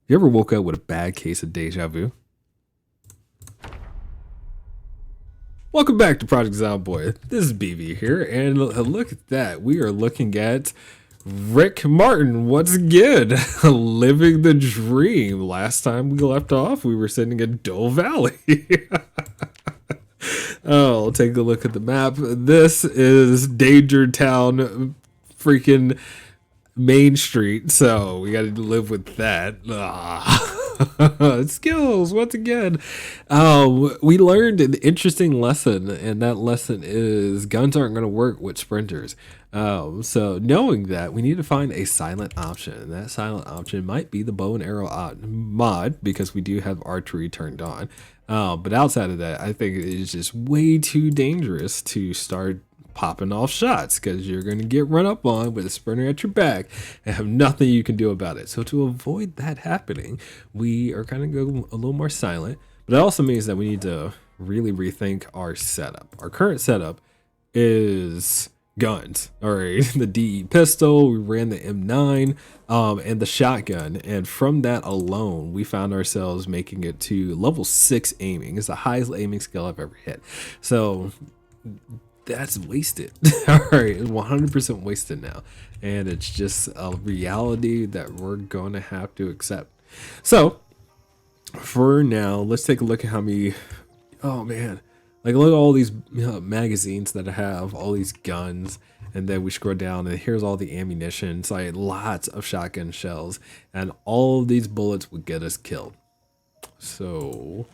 You ever woke up with a bad case of deja vu? Welcome back to Project Zomboid. This is BB here, and look at that. We are looking at Rick Martin once again, living the dream. Last time we left off, we were sitting in Dole Valley. Oh, take a look at the map. This is Danger Town, freaking Main Street, so we got to live with that. Skills once again. We learned an interesting lesson, and that lesson is guns aren't going to work with sprinters. So knowing that, we need to find a silent option, and that silent option might be the bow and arrow mod because we do have archery turned on. But outside of that, I think it is just way too dangerous to start popping off shots because you're going to get run up on with a sprinter at your back and have nothing you can do about it. So to avoid that happening, we are kind of go a little more silent, but it also means that we need to really rethink our setup. Our current setup is guns. All right, the DE pistol, we ran the M9 and the shotgun, and from that alone we found ourselves making it to level 6 aiming. It's the highest aiming skill I've ever hit. So that's wasted. All right, 100% wasted now, and it's just a reality that we're going to have to accept. So for now, let's take a look at how many, oh man, like look at all these magazines that I have, all these guns, and then we scroll down and here's all the ammunition. It's like lots of shotgun shells, and all of these bullets would get us killed. So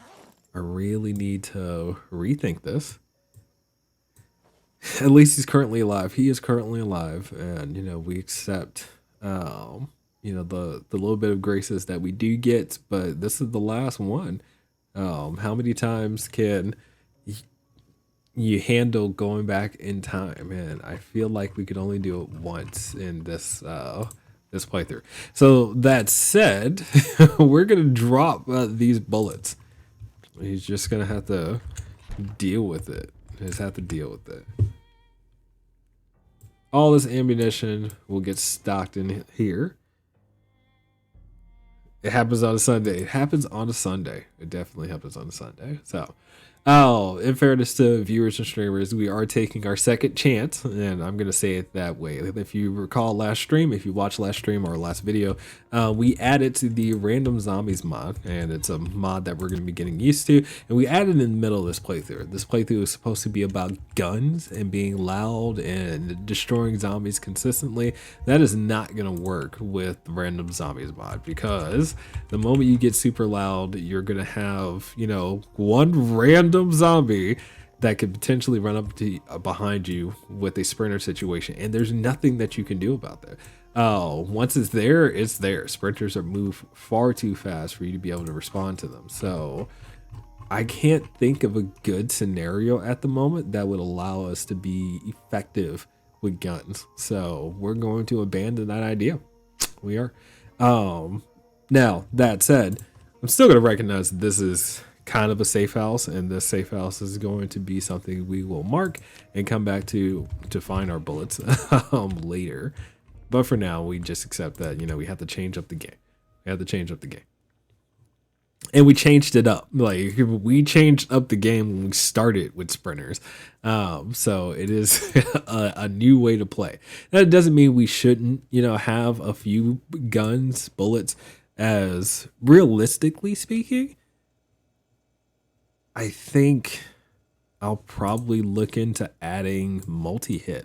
I really need to rethink this. At least he's currently alive. He is currently alive, and we accept the little bit of graces that we do get, but this is the last one. How many times can you handle going back in time? And I feel like we could only do it once in this this playthrough. So that said, we're gonna drop these bullets. He's just gonna have to deal with it. Just have to deal with it. All this ammunition will get stocked in here. It happens on a Sunday. It happens on a Sunday. It definitely happens on a Sunday. So, in fairness to viewers and streamers, we are taking our second chance, and I'm gonna say it that way. If you recall last stream, if you watched last stream or last video, we added to the random zombies mod, and it's a mod that we're gonna be getting used to. And we added in the middle of this playthrough. This playthrough is supposed to be about guns and being loud and destroying zombies consistently. That is not gonna work with the random zombies mod, because the moment you get super loud, you're gonna have one random zombie that could potentially run up to behind you with a sprinter situation, and there's nothing that you can do about that. Once it's there, it's there. Sprinters are moved far too fast for you to be able to respond to them. So I can't think of a good scenario at the moment that would allow us to be effective with guns. So we're going to abandon that idea. We are. Now that said, I'm still going to recognize that this is kind of a safe house, and this safe house is going to be something we will mark and come back to find our bullets later. But for now, we just accept that we have to change up the game. We have to change up the game, and we changed it up. Like, we changed up the game when we started with sprinters. So it is a new way to play. That doesn't mean we shouldn't have a few guns, bullets, as realistically speaking. I think I'll probably look into adding multi-hit.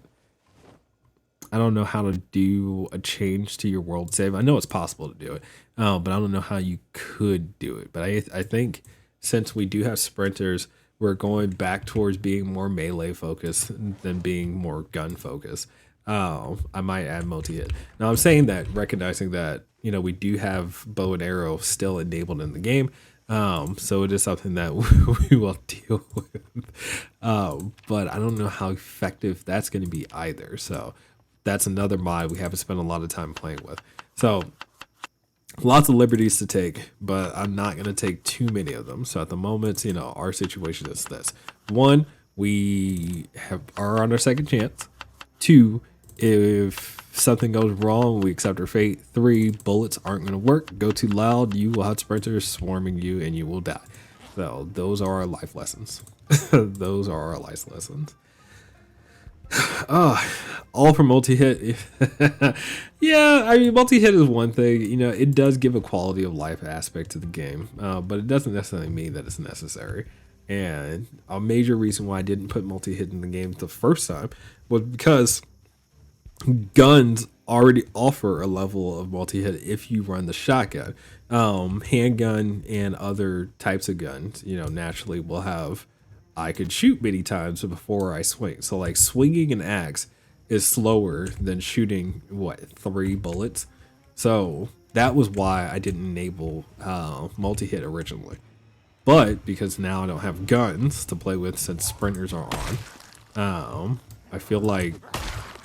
I don't know how to do a change to your world save. I know it's possible to do it, but I don't know how you could do it. But I think since we do have sprinters, we're going back towards being more melee focused than being more gun focused. I might add multi-hit. Now I'm saying that recognizing that we do have bow and arrow still enabled in the game. So it is something that we will deal with. But I don't know how effective that's going to be either. So that's another mod we haven't spent a lot of time playing with. So lots of liberties to take, but I'm not going to take too many of them. So at the moment, our situation is this. One, we are on our second chance. Two, if something goes wrong, we accept our fate. 3 bullets aren't going to work. Go too loud, you will have sprinters swarming you and you will die. So those are our life lessons. Those are our life lessons. All for multi-hit. Yeah, I mean, multi-hit is one thing. You know, it does give a quality of life aspect to the game, but it doesn't necessarily mean that it's necessary. And a major reason why I didn't put multi-hit in the game the first time was because guns already offer a level of multi-hit if you run the shotgun. Handgun and other types of guns, you know, naturally will have, I could shoot many times before I swing. So like swinging an axe is slower than shooting 3 bullets. So that was why I didn't enable multi-hit originally. But because now I don't have guns to play with since sprinters are on, I feel like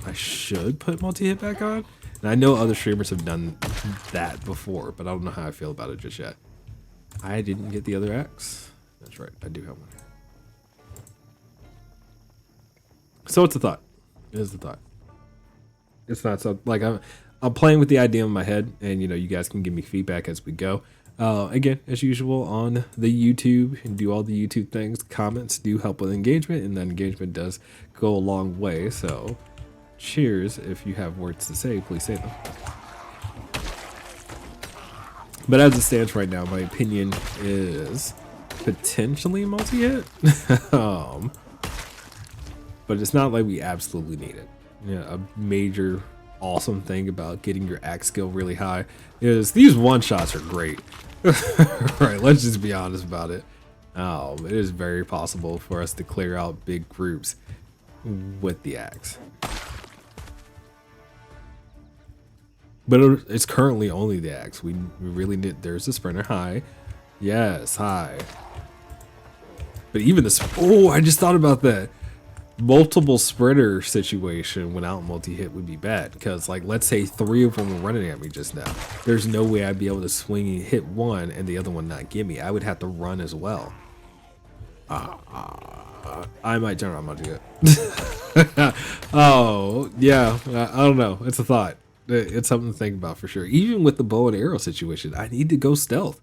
I should put multi-hit back on. And I know other streamers have done that before, but I don't know how I feel about it just yet. I didn't get the other axe. That's right, I do have one. So it's a thought. It is a thought. It's not so like I'm playing with the idea in my head, and you know, you guys can give me feedback as we go. Again, as usual on the YouTube, and do all the YouTube things. Comments do help with engagement, and that engagement does go a long way. So cheers. If you have words to say, please say them. But as it stands right now, my opinion is potentially multi-hit. But it's not like we absolutely need it. You know, a major awesome thing about getting your axe skill really high is these one-shots are great. Right, let's just be honest about it. It is very possible for us to clear out big groups with the axe. But it's currently only the axe. We really need, there's a sprinter high. Yes, high. But even this, oh, I just thought about that. Multiple sprinter situation without multi-hit would be bad, because like, let's say 3 of them were running at me just now. There's no way I'd be able to swing and hit one and the other one not get me. I would have to run as well. I might turn on multi-hit. Oh yeah, I don't know, it's a thought. It's something to think about for sure. Even with the bow and arrow situation, I need to go stealth.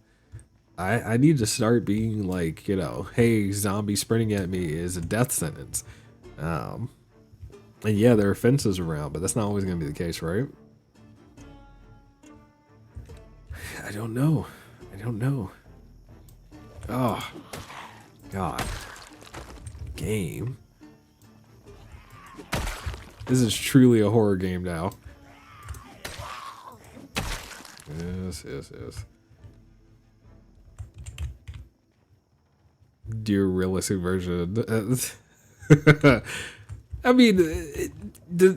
I need to start being like, you know, hey, zombie sprinting at me is a death sentence. And yeah, there are fences around, but that's not always going to be the case, right? I don't know. I don't know. Oh, God. Game. This is truly a horror game now. Yes, yes, yes. Dear realistic version. I mean,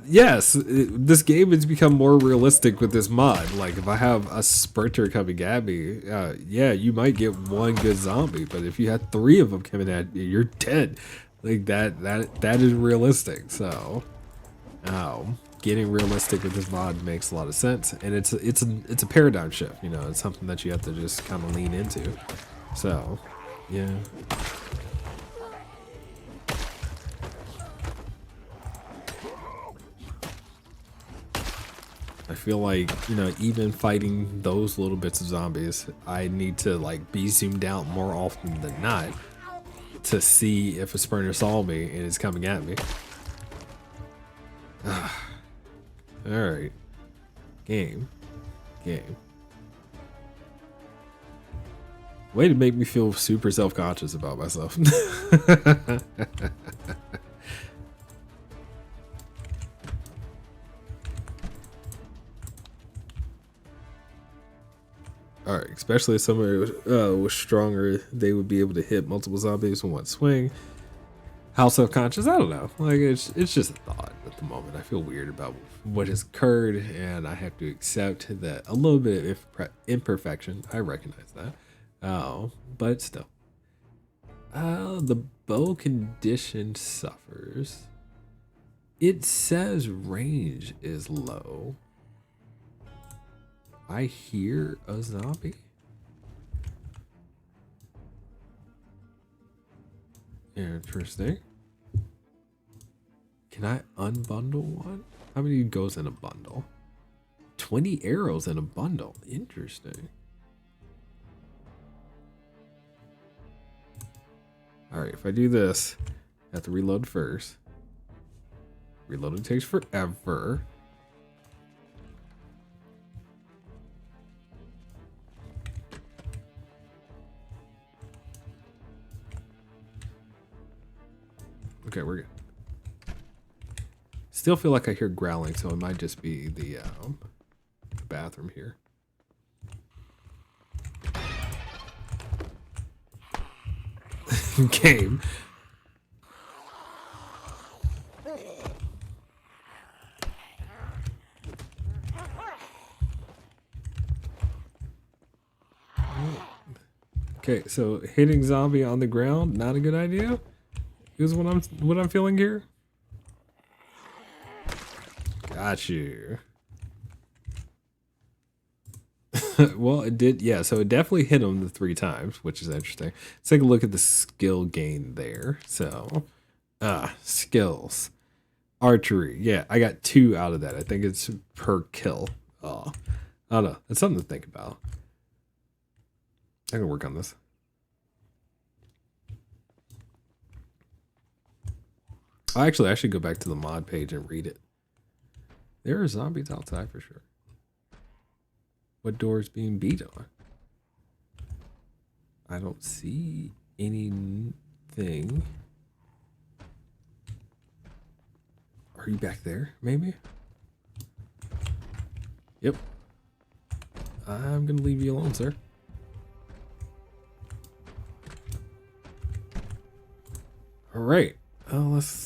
yes, this game has become more realistic with this mod. Like, if I have a sprinter coming at me, yeah, you might get one good zombie, but if you had 3 of them coming at you, you're dead. Like that is realistic. So, getting realistic with this mod makes a lot of sense, and it's a paradigm shift. You know, it's something that you have to just kind of lean into. So, yeah. I feel like, you know, even fighting those little bits of zombies, I need to like be zoomed out more often than not to see if a sprinter saw me and is coming at me. All right, game. Way to make me feel super self-conscious about myself. All right, especially if somebody was stronger, they would be able to hit multiple zombies in one swing. How self-conscious? I don't know. Like, it's just a thought at the moment. I feel weird about what has occurred, and I have to accept that a little bit of imperfection. I recognize that. But still. The bow condition suffers. It says range is low. I hear a zombie. Interesting. Can I unbundle one? How many goes in a bundle? 20 arrows in a bundle. Interesting. Alright, if I do this, I have to reload first. Reloading takes forever. Okay, we're good. Still feel like I hear growling, so it might just be the bathroom here. Game. Okay, so hitting zombie on the ground, not a good idea. Is what I'm feeling here. Got you. Well, it did, yeah, so it definitely hit him the 3 times, which is interesting. Let's take a look at the skill gain there. So, skills. Archery, yeah, I got 2 out of that. I think it's per kill. Oh, I don't know. It's something to think about. I can work on this. Actually, I should go back to the mod page and read it. There are zombies outside for sure. What door is being beat on? I don't see anything. Are you back there, maybe? Yep. I'm gonna leave you alone, sir. All right.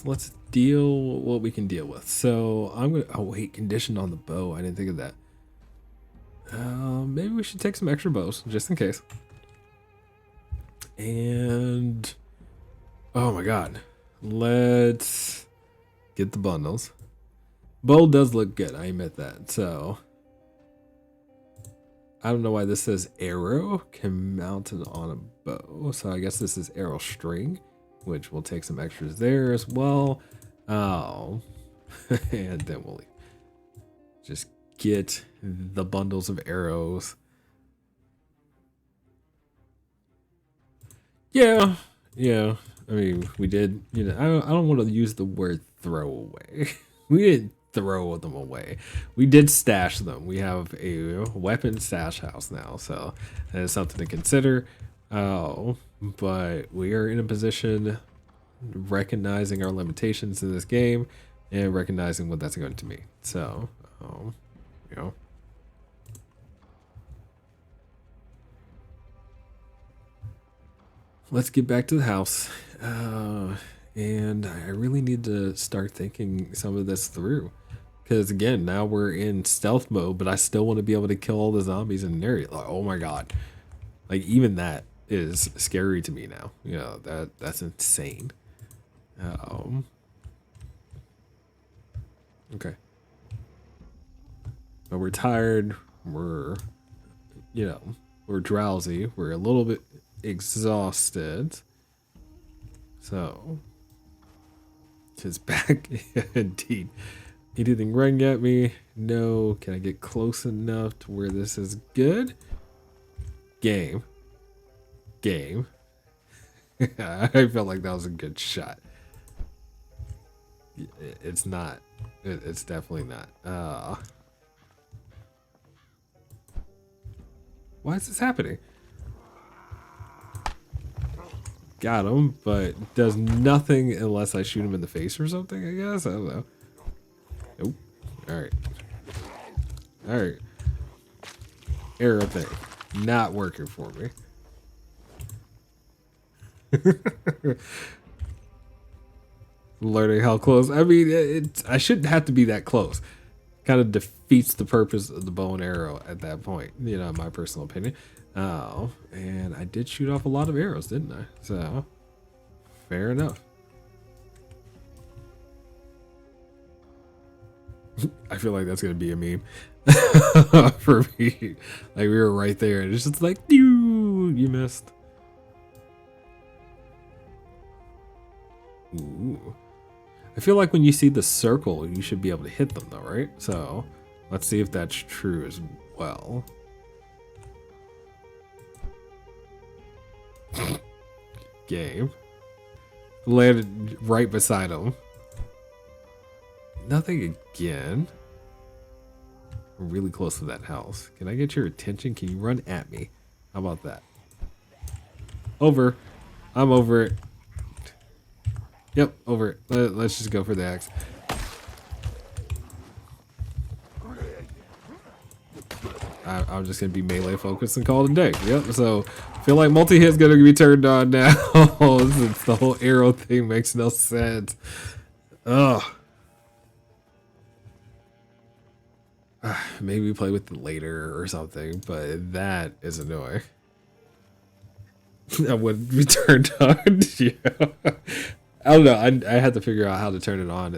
Let's deal what we can deal with. So I'm gonna. Oh wait, conditioned on the bow. I didn't think of that. Maybe we should take some extra bows just in case. And oh my god, let's get the bundles. Bow does look good. I admit that. So I don't know why this says arrow can mount it on a bow. So I guess this is arrow string, which will take some extras there as well. Oh, and then we'll just get the bundles of arrows. Yeah. I mean, we did, you know, I don't want to use the word throw away. We didn't throw them away. We did stash them. We have a weapon stash house now, so that is something to consider. Oh, but we are in a position recognizing our limitations in this game and recognizing what that's going to mean. So, you know. Let's get back to the house. And I really need to start thinking some of this through. Because again, now we're in stealth mode, but I still want to be able to kill all the zombies in an area. Like, oh my god. Like, even that is scary to me now. You know, that's insane. Okay. But we're tired. We're, you know, we're drowsy. We're a little bit exhausted. So, just back. Indeed. Anything running at me? No. Can I get close enough to where this is good? Game. I felt like that was a good shot. It's not. It's definitely not. Why is this happening? Got him, but does nothing unless I shoot him in the face or something, I guess? I don't know. Nope. Alright. Alright. Arrow thing. Not working for me. Learning how close. I mean, I shouldn't have to be that close. Kind of defeats the purpose of the bow and arrow at that point, you know, in my personal opinion. Oh, and I did shoot off a lot of arrows, didn't I? So, fair enough. I feel like that's going to be a meme for me. Like, we were right there, and it's just like, you missed. Ooh. I feel like when you see the circle, you should be able to hit them though, right? So let's see if that's true as well. Game. Landed right beside him. Nothing again. We're really close to that house. Can I get your attention? Can you run at me? How about that? Over. I'm over it. Yep, over it. Let's just go for the axe. I'm just going to be melee focused and call it a day. Yep, so I feel like multi-hit's going to be turned on now. Since the whole arrow thing makes no sense. Ugh. Maybe play with it later or something, but that is annoying. That would be turned on. Yeah. I don't know. I had to figure out how to turn it on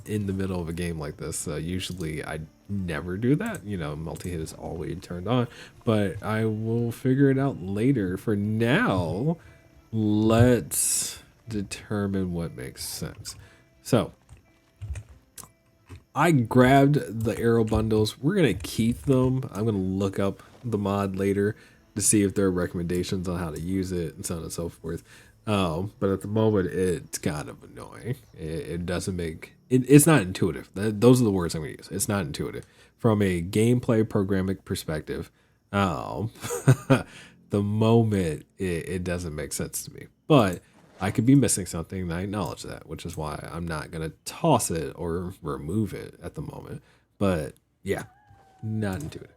in the middle of a game like this. Usually I never do that. You know, multi-hit is always turned on, but I will figure it out later. For now, let's determine what makes sense. So I grabbed the arrow bundles. We're going to keep them. I'm going to look up the mod later to see if there are recommendations on how to use it and so on and so forth. But at the moment, it's kind of annoying. It doesn't make it. It's not intuitive. Those are the words I'm gonna use. It's not intuitive from a gameplay programming perspective. The moment it doesn't make sense to me. But I could be missing something, and I acknowledge that, which is why I'm not gonna toss it or remove it at the moment. But yeah, not intuitive.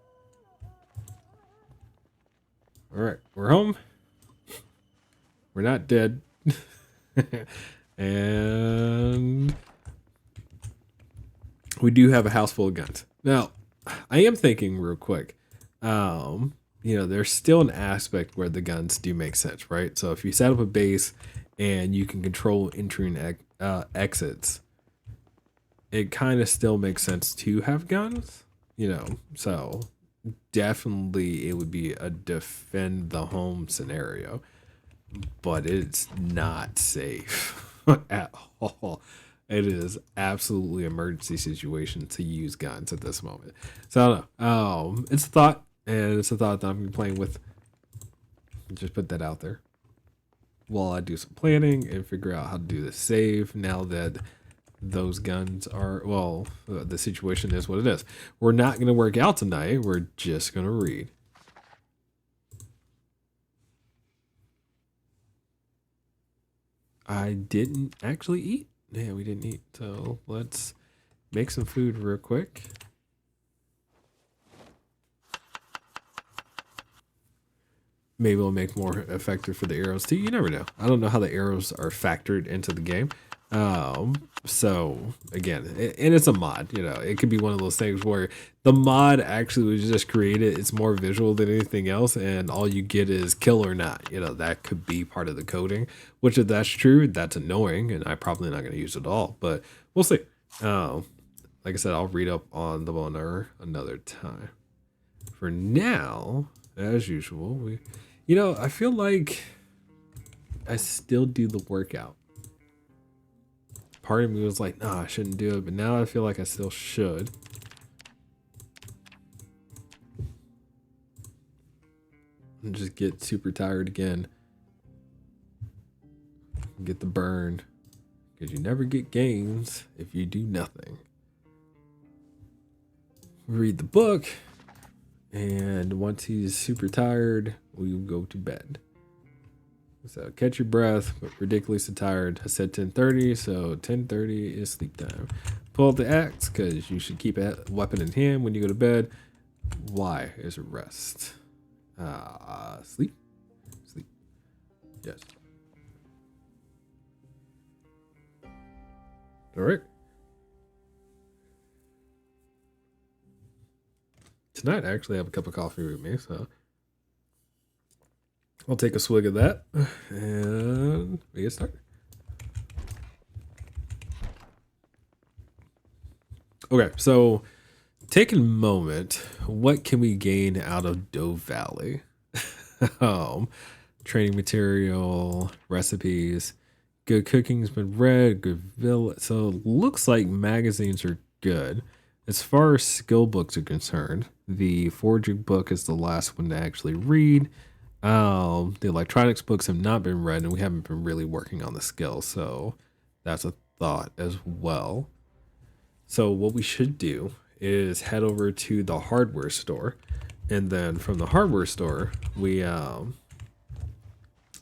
All right, we're home. We're not dead. And we do have a house full of guns. Now, I am thinking real quick, you know, there's still an aspect where the guns do make sense, right? So if you set up a base and you can control entry and exits, it kind of still makes sense to have guns, you know, so definitely it would be a defend the home scenario. But it's not safe at all. It is absolutely emergency situation to use guns at this moment. So I don't know. It's a thought, and it's a thought that I'm gonna be playing with. Just put that out there while I do some planning and figure out how to do the save. Now that those guns are the situation is what it is. We're not gonna work out tonight. We're just gonna read. I didn't actually eat. Yeah, we didn't eat. So let's make some food real quick. Maybe it'll make more effective for the arrows too. You never know. I don't know how the arrows are factored into the game. So again, and it's a mod, you know, it could be one of those things where the mod actually was just created. It's more visual than anything else. And all you get is kill or not, you know, that could be part of the coding, which if that's true, that's annoying. And I'm probably not going to use it all, but we'll see. Like I said, I'll read up on the one another time. For now, as usual, you know, I feel like I still do the workout. Part of me was like, nah, I shouldn't do it, but now I feel like I still should. And just get super tired again. Get the burn. Because you never get gains if you do nothing. Read the book. And once he's super tired, we'll go to bed. So catch your breath, but ridiculously tired. I said 10:30, so 10:30 is sleep time. Pull out the axe, because you should keep a weapon in hand when you go to bed. Why is rest? Sleep? Sleep. Yes. All right. Tonight, I actually have a cup of coffee with me, so I'll take a swig of that, and we get started. Okay, so taking a moment, what can we gain out of Dove Valley? Training material, recipes, Good cooking's been read. Good villain. So it looks like magazines are good. As far as skill books are concerned, the foraging book is the last one to actually read. The electronics books have not been read, and we haven't been really working on the skill. So that's a thought as well. So what we should do is head over to the hardware store, and then from the hardware store, we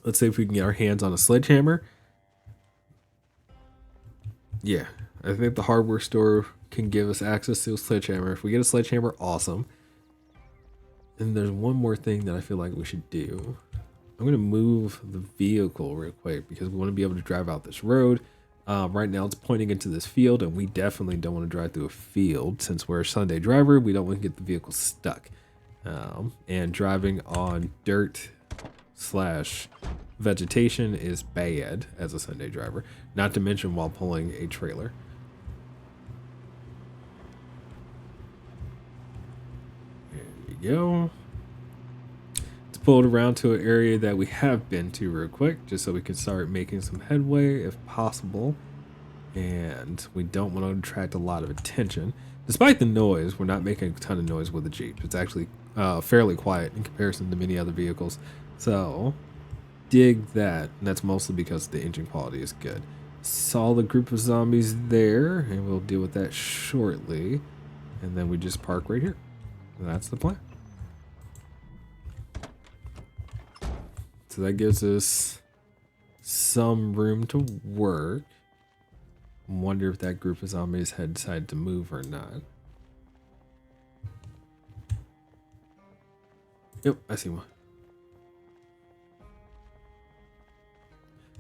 let's see if we can get our hands on a sledgehammer. Yeah, I think the hardware store can give us access to a sledgehammer. If we get a sledgehammer, awesome. And there's one more thing that I feel like we should do. I'm gonna move the vehicle real quick because we want to be able to drive out this road. Right now it's pointing into this field, and we definitely don't want to drive through a field since we're a Sunday driver. We don't want to get the vehicle stuck. And driving on dirt slash vegetation is bad as a Sunday driver, not to mention while pulling a trailer. There you go. Let's pull it around to an area that we have been to real quick, just so we can start making some headway if possible. And we don't want to attract a lot of attention. Despite the noise, we're not making a ton of noise with the Jeep. It's actually fairly quiet in comparison to many other vehicles. So dig that, and that's mostly because the engine quality is good. Saw the group of zombies there, and we'll deal with that shortly. And then we just park right here. And that's the plan. So that gives us some room to work. I wonder if that group of zombies had decided to move or not. Yep, I see one.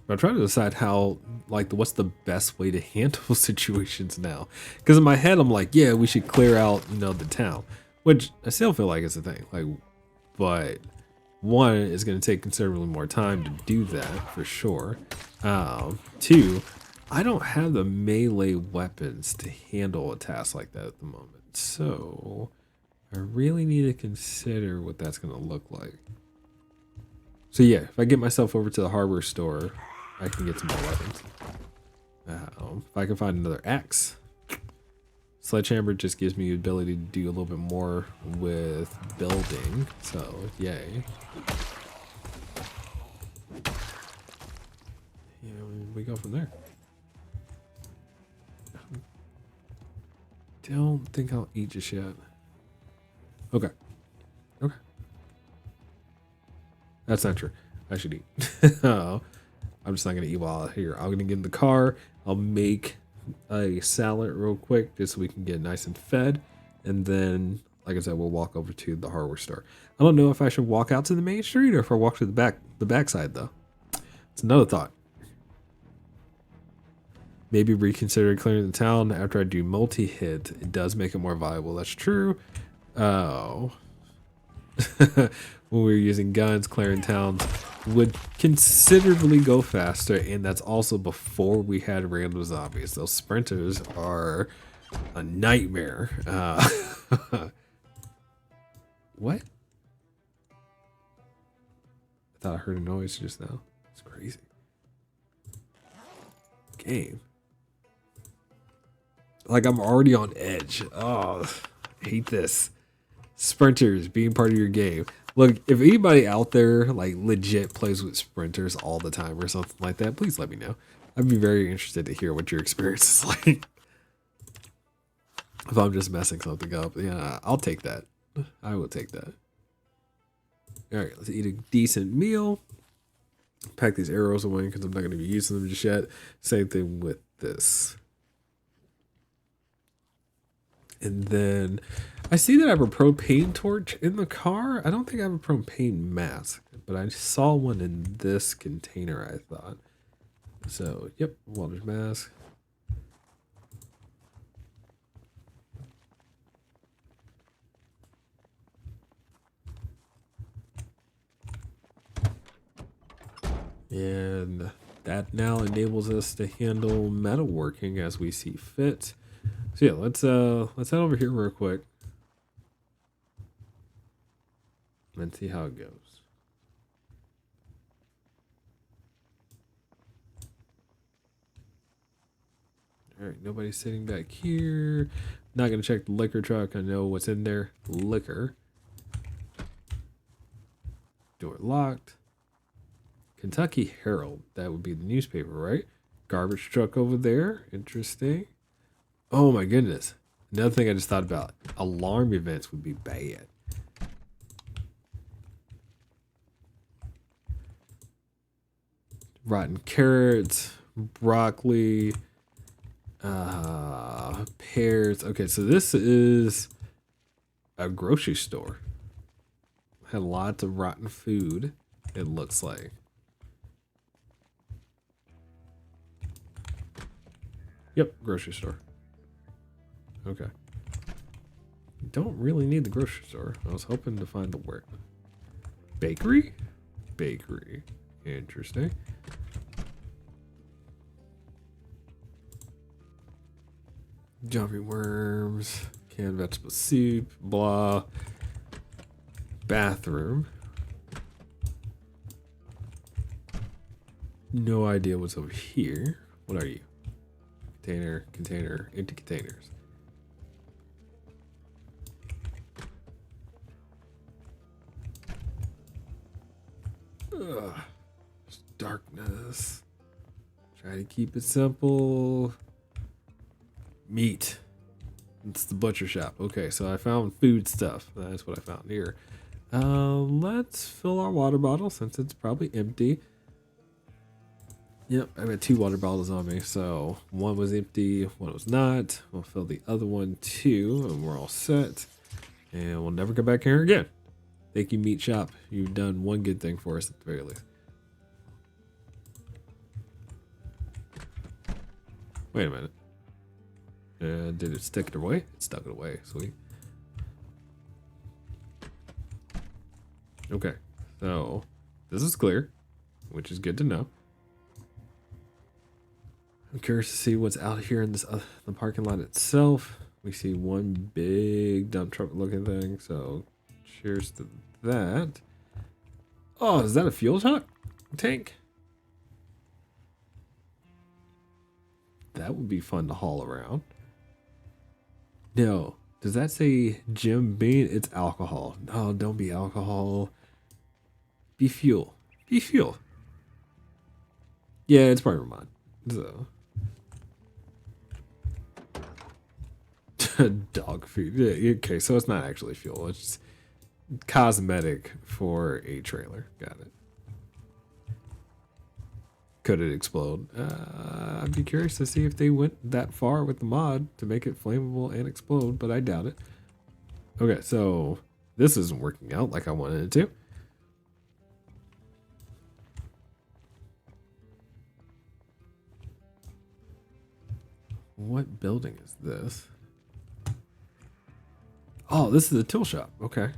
I'm trying to decide how, like, what's the best way to handle situations now. Because in my head, I'm like, yeah, we should clear out, the town, which I still feel like is a thing. Like, but one, it's going to take considerably more time to do that for sure. Two, I don't have the melee weapons to handle a task like that at the moment. So I really need to consider what that's going to look like. So yeah, if I get myself over to the hardware store, I can get some more weapons. If I can find another axe. Sledgehammer just gives me the ability to do a little bit more with building, so yay. Yeah, we go from there. Don't think I'll eat just yet. Okay. Okay. That's not true. I should eat. I'm just not gonna eat while I'm here. I'm gonna get in the car. I'll make a salad real quick just so we can get nice and fed, and then, like I said, we'll walk over to the hardware store. I don't know if I should walk out to the main street or if I walk to the backside though. It's another thought. Maybe reconsider clearing the town after I do multi-hit. It does make it more viable. That's true. Oh. When we were using guns, clearing towns would considerably go faster, and that's also before we had random zombies. Those sprinters are a nightmare. What? I thought I heard a noise just now. It's crazy. Game. Like, I'm already on edge. Oh, I hate this. Sprinters being part of your game. Look, if anybody out there like legit plays with sprinters all the time or something like that, please let me know. I'd be very interested to hear what your experience is like. If I'm just messing something up, yeah, I'll take that. I will take that. All right, let's eat a decent meal. Pack these arrows away because I'm not going to be using them just yet. Same thing with this. And then I see that I have a propane torch in the car. I don't think I have a propane mask, but I saw one in this container, I thought. So, yep, welder's mask. And that now enables us to handle metalworking as we see fit. So yeah, let's head over here real quick and see how it goes. All right, nobody's sitting back here. Not gonna check the liquor truck. I know what's in there. Liquor. Door locked. Kentucky Herald. That would be the newspaper, right? Garbage truck over there. Interesting. Oh my goodness. Another thing I just thought about. Alarm events would be bad. Rotten carrots, broccoli, pears. Okay, so this is a grocery store. Had lots of rotten food, it looks like. Yep, grocery store. Okay. Don't really need the grocery store. I was hoping to find the word. Bakery? Bakery. Interesting. Jumping worms, canned vegetable soup, blah. Bathroom. No idea what's over here. What are you? Container, container, empty containers. Ugh. Darkness. Try to keep it simple. Meat. It's the butcher shop. Okay, so I found food stuff. That's what I found here. Let's fill our water bottle since it's probably empty. Yep, I've got 2 water bottles on me. So one was empty, one was not. We'll fill the other one too, and we're all set. And we'll never come back here again. Thank you, meat shop. You've done one good thing for us at the very least. Wait a minute. Did it stick it away? It stuck it away. Sweet. Okay. So, this is clear, which is good to know. I'm curious to see what's out here in this the parking lot itself. We see one big dump truck looking thing. So, cheers to that. Oh, is that a fuel tank? That would be fun to haul around. No. Does that say Jim Beam? It's alcohol. No, don't be alcohol. Be fuel. Be fuel. Yeah, it's part of mine. So. Dog food. Yeah, okay, so it's not actually fuel. It's just cosmetic for a trailer. Got it. Could it explode? I'd be curious to see if they went that far with the mod to make it flammable and explode, but I doubt it. Okay, so this isn't working out like I wanted it to. What building is this? Oh, this is a tool shop. Okay.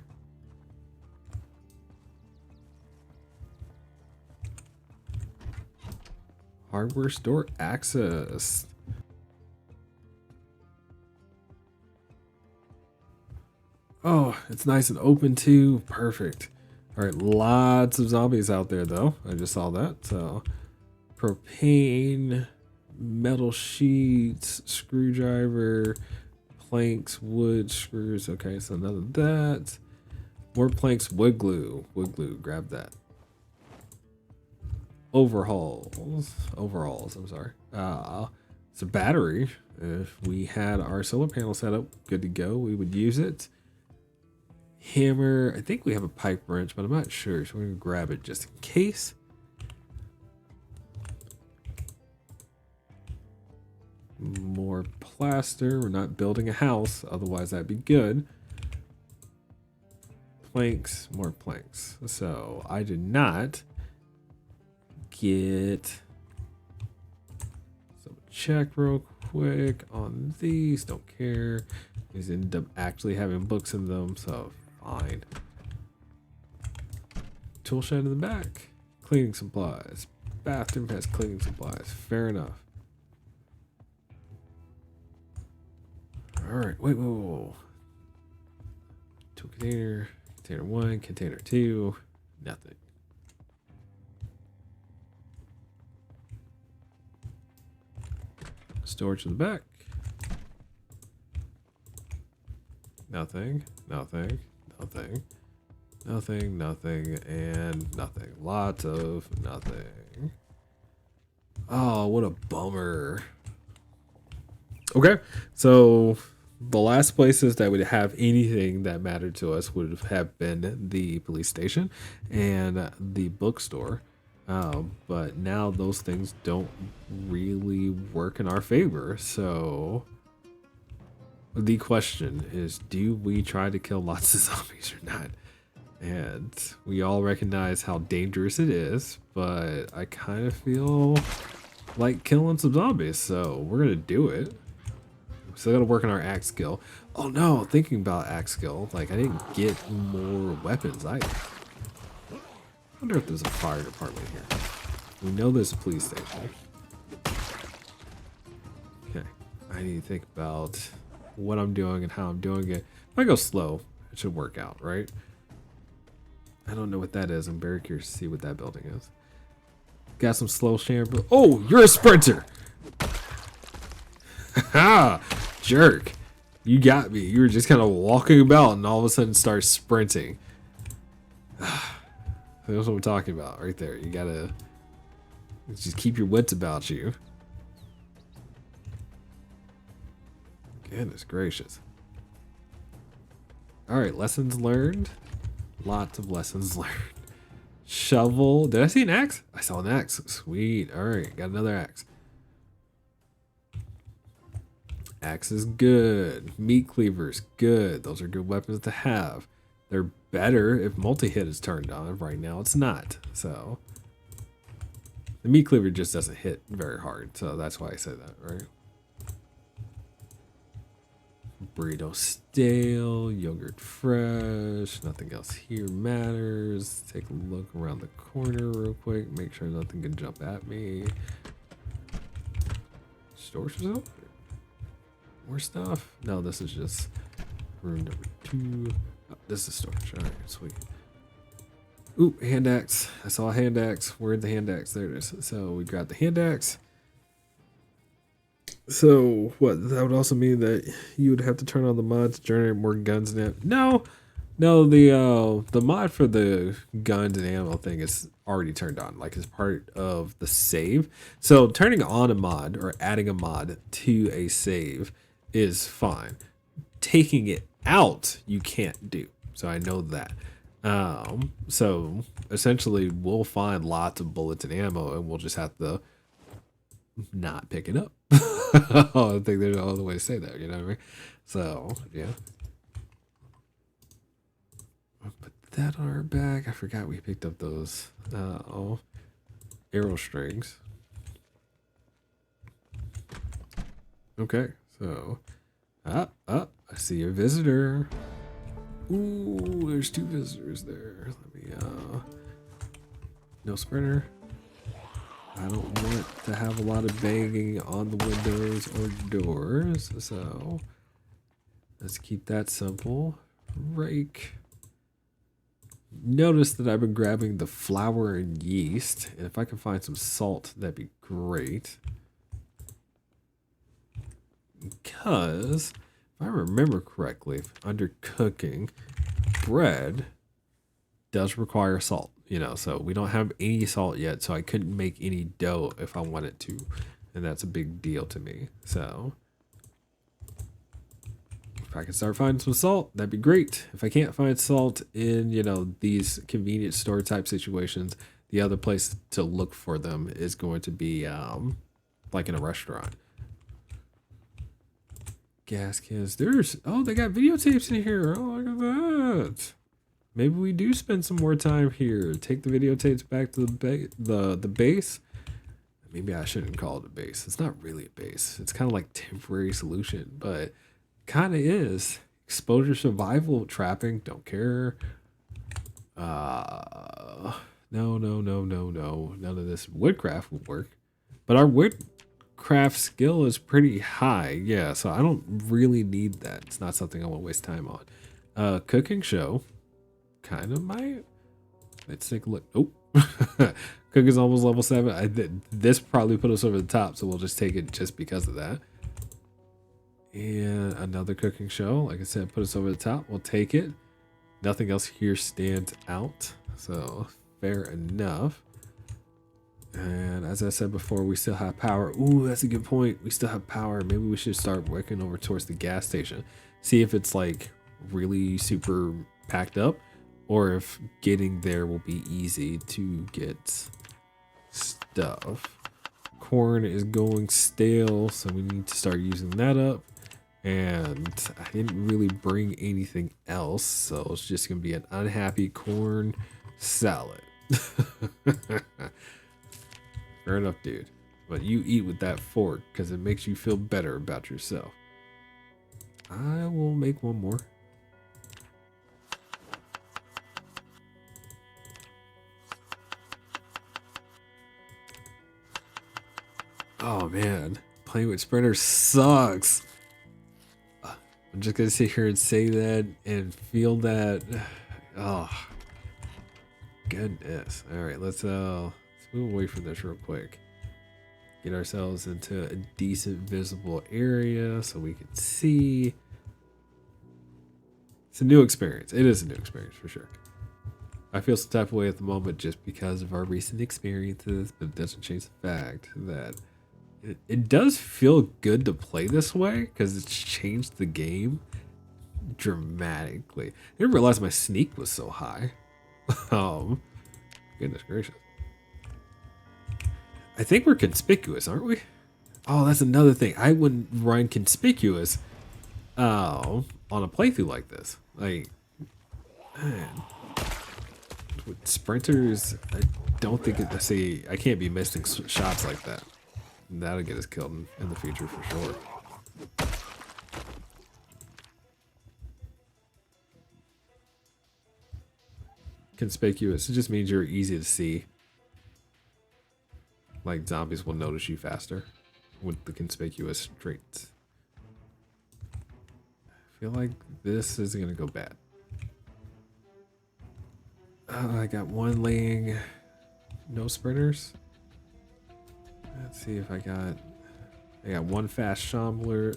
Hardware store access. Oh, it's nice and open too. Perfect. All right, lots of zombies out there though. I just saw that. So, propane, metal sheets, screwdriver, planks, wood, screws. Okay, so none of that. More planks, wood glue. Wood glue, grab that. Overalls, I'm sorry. It's a battery. If we had our solar panel set up good to go, we would use it. Hammer, I think we have a pipe wrench, but I'm not sure, so we're gonna grab it just in case. More plaster. We're not building a house, otherwise that'd be good. Planks, more planks. So I did not get, so check real quick on these. Don't care. These end up actually having books in them, so fine. Tool shed in the back. Cleaning supplies. Bathroom has cleaning supplies. Fair enough. All right. Wait. Whoa. Tool container. Container 1. Container 2. Nothing. Storage in the back. Nothing, nothing, nothing, nothing, nothing, and nothing. Lots of nothing. Oh, what a bummer. Okay, so the last places that would have anything that mattered to us would have been the police station and the bookstore. But now those things don't really work in our favor. So the question is, do we try to kill lots of zombies or not? And we all recognize how dangerous it is, but I kind of feel like killing some zombies, so we're gonna do it. Still gotta work on our axe skill. Oh no, thinking about axe skill, like I didn't get more weapons. I wonder if there's a fire department here. We know there's a police station. Okay, I need to think about what I'm doing and how I'm doing it. If I go slow, it should work out, right? I don't know what that is. I'm very curious to see what that building is. Got some slow shampoo. Oh, you're a sprinter! Ha! Jerk. You got me. You were just kind of walking about and all of a sudden start sprinting. That's what I'm talking about right there. You gotta just keep your wits about you. Goodness gracious. Alright, lessons learned. Lots of lessons learned. Shovel. Did I see an axe? I saw an axe. Sweet. Alright, got another axe. Axe is good. Meat cleaver's good. Those are good weapons to have. They're better if multi-hit is turned on. Right now it's not. So the meat cleaver just doesn't hit very hard. So that's why I said that, right? Burrito stale, yogurt fresh, nothing else here matters. Take a look around the corner real quick, make sure nothing can jump at me. Storage is open. More stuff? No, this is just room number 2. Oh, this is storage. Alright, sweet. Ooh, hand axe. I saw a hand axe. Where'd the hand axe? There it is. So we got the hand axe. So what? That would also mean that you would have to turn on the mod to generate more guns and ammo. No, the mod for the guns and ammo thing is already turned on, like as part of the save. So turning on a mod or adding a mod to a save is fine. Taking it out, you can't do. So I know that. So essentially, we'll find lots of bullets and ammo, and we'll just have to not pick it up. I think there's no other way to say that, you know what I mean? So, yeah. I'll put that on our back. I forgot we picked up those arrow strings. Okay, so I see a visitor. Ooh, there's 2 visitors there. Let me no sprinter. I don't want to have a lot of banging on the windows or doors, so let's keep that simple. Rake. Notice that I've been grabbing the flour and yeast, and if I can find some salt, that'd be great. Because, if I remember correctly, under cooking, bread does require salt. You know, so we don't have any salt yet, so I couldn't make any dough if I wanted to, and that's a big deal to me. So if I can start finding some salt, that'd be great. If I can't find salt in, you know, these convenience store type situations, the other place to look for them is going to be like in a restaurant. Gas cans. There's, oh, they got videotapes in here. Oh, look at that. Maybe we do spend some more time here. Take the videotapes back to the base. Maybe I shouldn't call it a base. It's not really a base. It's kind of like temporary solution, but kind of is. Exposure survival trapping. Don't care. No. None of this. Woodcraft would work, but our woodcraft skill is pretty high. Yeah, so I don't really need that. It's not something I want to waste time on. Cooking show. Kind of might. Let's take a look. Oh, Cook is almost level 7. This probably put us over the top, so we'll just take it just because of that. And another cooking show, like I said, put us over the top. We'll take it. Nothing else here stands out, so fair enough. And as I said before, we still have power. Ooh, that's a good point. We still have power. Maybe we should start working over towards the gas station. See if it's like really super packed up, or if getting there will be easy to get stuff. Corn is going stale, so we need to start using that up. And I didn't really bring anything else, so it's just gonna be an unhappy corn salad. Fair enough, dude. But you eat with that fork because it makes you feel better about yourself. I will make one more. Oh man, playing with sprinters sucks. I'm just gonna sit here and say that and feel that. Oh, goodness. All right, let's move away from this real quick. Get ourselves into a decent visible area so we can see. It's a new experience. It is a new experience for sure. I feel some type of way at the moment just because of our recent experiences, but it doesn't change the fact that it does feel good to play this way because it's changed the game dramatically. I didn't realize my sneak was so high. Goodness gracious. I think we're conspicuous, aren't we? Oh, that's another thing. I wouldn't run conspicuous on a playthrough like this. Like, man. With sprinters, I don't think it, see, I can't be missing shots like that. That'll get us killed in the future for sure. Conspicuous, it just means you're easy to see. Like zombies will notice you faster with the conspicuous traits. I feel like this is gonna go bad. I got one laying, no sprinters. Let's see if I got one fast shambler,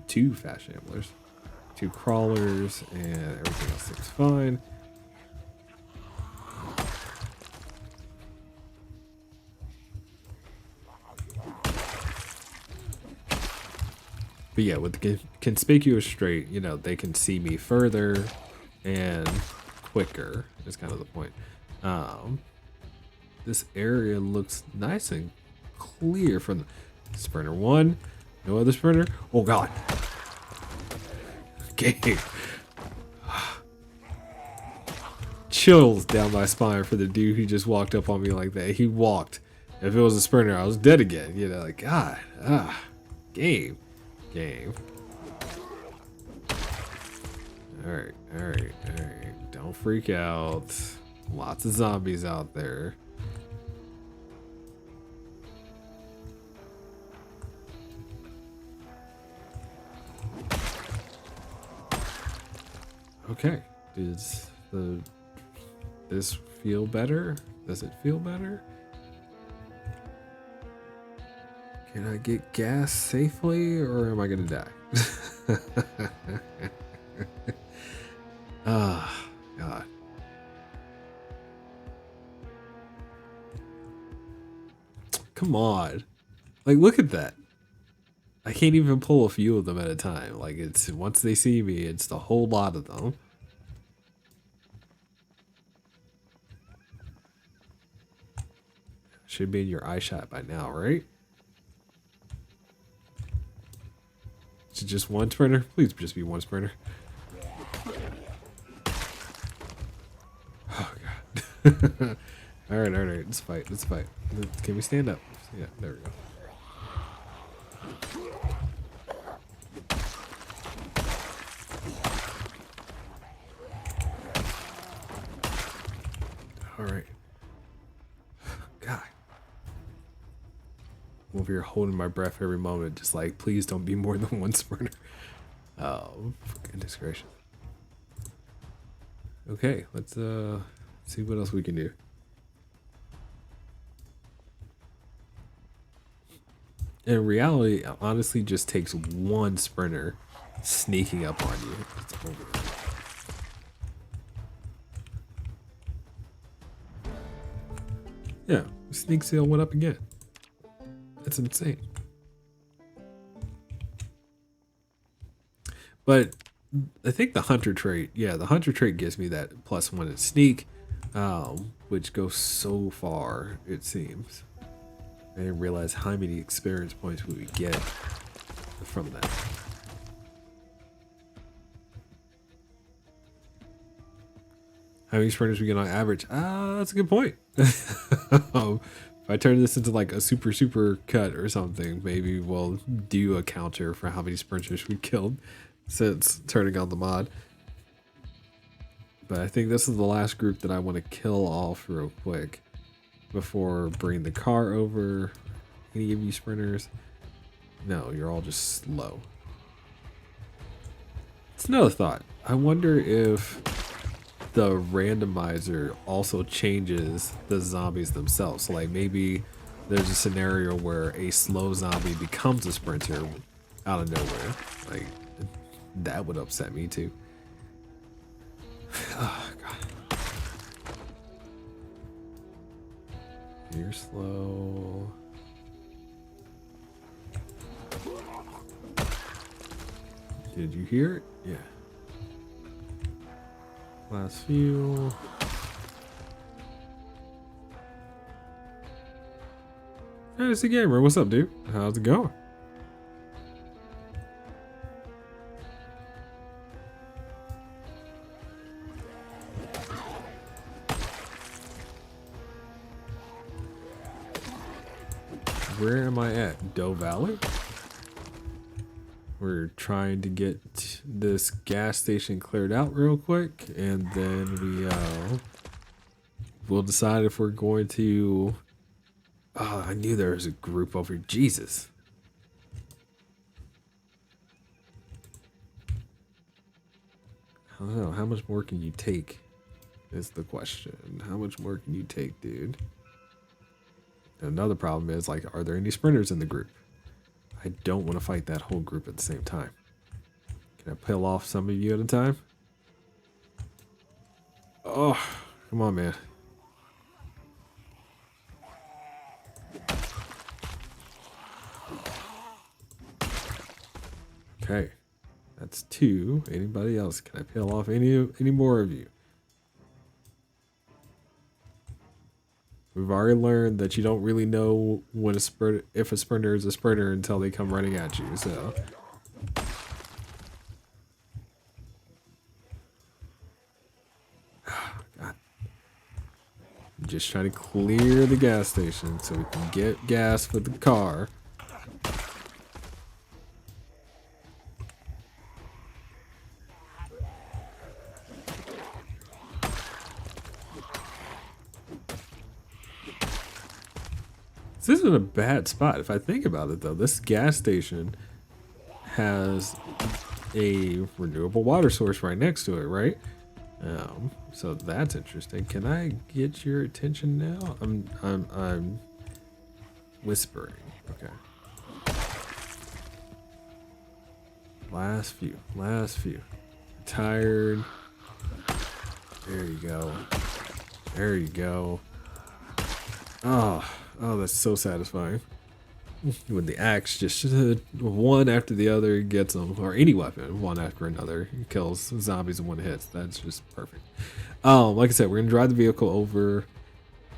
two fast shamblers, two crawlers, and everything else looks fine. But yeah, with the conspicuous trait, you know, they can see me further and quicker is kind of the point. This area looks nice and clear from the sprinter one. No other sprinter. Oh god. Okay. Chills down my spine for the dude who just walked up on me like that. He walked. If it was a sprinter, I was dead again. You know, like god. Game. Alright. Don't freak out. Lots of zombies out there. Okay. Does this feel better? Does it feel better? Can I get gas safely or am I gonna die? Ah, God. Come on. Like, look at that. I can't even pull a few of them at a time. Like, it's once they see me, it's the whole lot of them. Should be in your eye shot by now, right? Is it just one sprinter? Please just be one sprinter. Oh god. Alright, let's fight. Can we stand up? Yeah, there we go. Alright. God. I'm over here holding my breath every moment, just like, please don't be more than one sprinter. Oh, for goodness gracious. Okay, let's See what else we can do. In reality, it honestly just takes one sprinter sneaking up on you. It's over. Yeah, sneak seal went up again. That's insane. But I think the hunter trait, yeah, the hunter trait gives me that +1 in sneak, which goes so far, it seems. I didn't realize how many experience points we would get from that. How many sprinters we get on average? That's a good point. If I turn this into like a super cut or something, maybe we'll do a counter for how many sprinters we killed since turning on the mod. But I think this is the last group that I want to kill off real quick before bringing the car over. Any of you sprinters? No, you're all just slow. It's another thought. I wonder if the randomizer also changes the zombies themselves. So like maybe there's a scenario where a slow zombie becomes a sprinter out of nowhere. Like that would upset me too. Oh god. You're slow. Did you hear it? Yeah. Last fuel. Hey, it's the gamer. What's up, dude? How's it going? Where am I at? Doe Valley? We're trying to get this gas station cleared out real quick, and then we'll decide if we're going to. Oh, I knew there was a group over here. Jesus. I don't know. How much more can you take? Is the question. How much more can you take, dude? Another problem is, like, are there any sprinters in the group? I don't want to fight that whole group at the same time. Can I peel off some of you at a time? Oh, come on, man. Okay, that's 2. Anybody else? Can I peel off any more of you? We've already learned that you don't really know when if a sprinter is a sprinter until they come running at you, so. God. I'm just trying to clear the gas station so we can get gas for the car. This isn't a bad spot. If I think about it, though, this gas station has a renewable water source right next to it, right? So that's interesting. Can I get your attention now? I'm whispering. Okay. Last few. Tired. There you go. There you go. Oh, that's so satisfying. When the axe just one after the other gets them, or any weapon, one after another, kills zombies in one hit. That's just perfect. Like I said, we're gonna drive the vehicle over.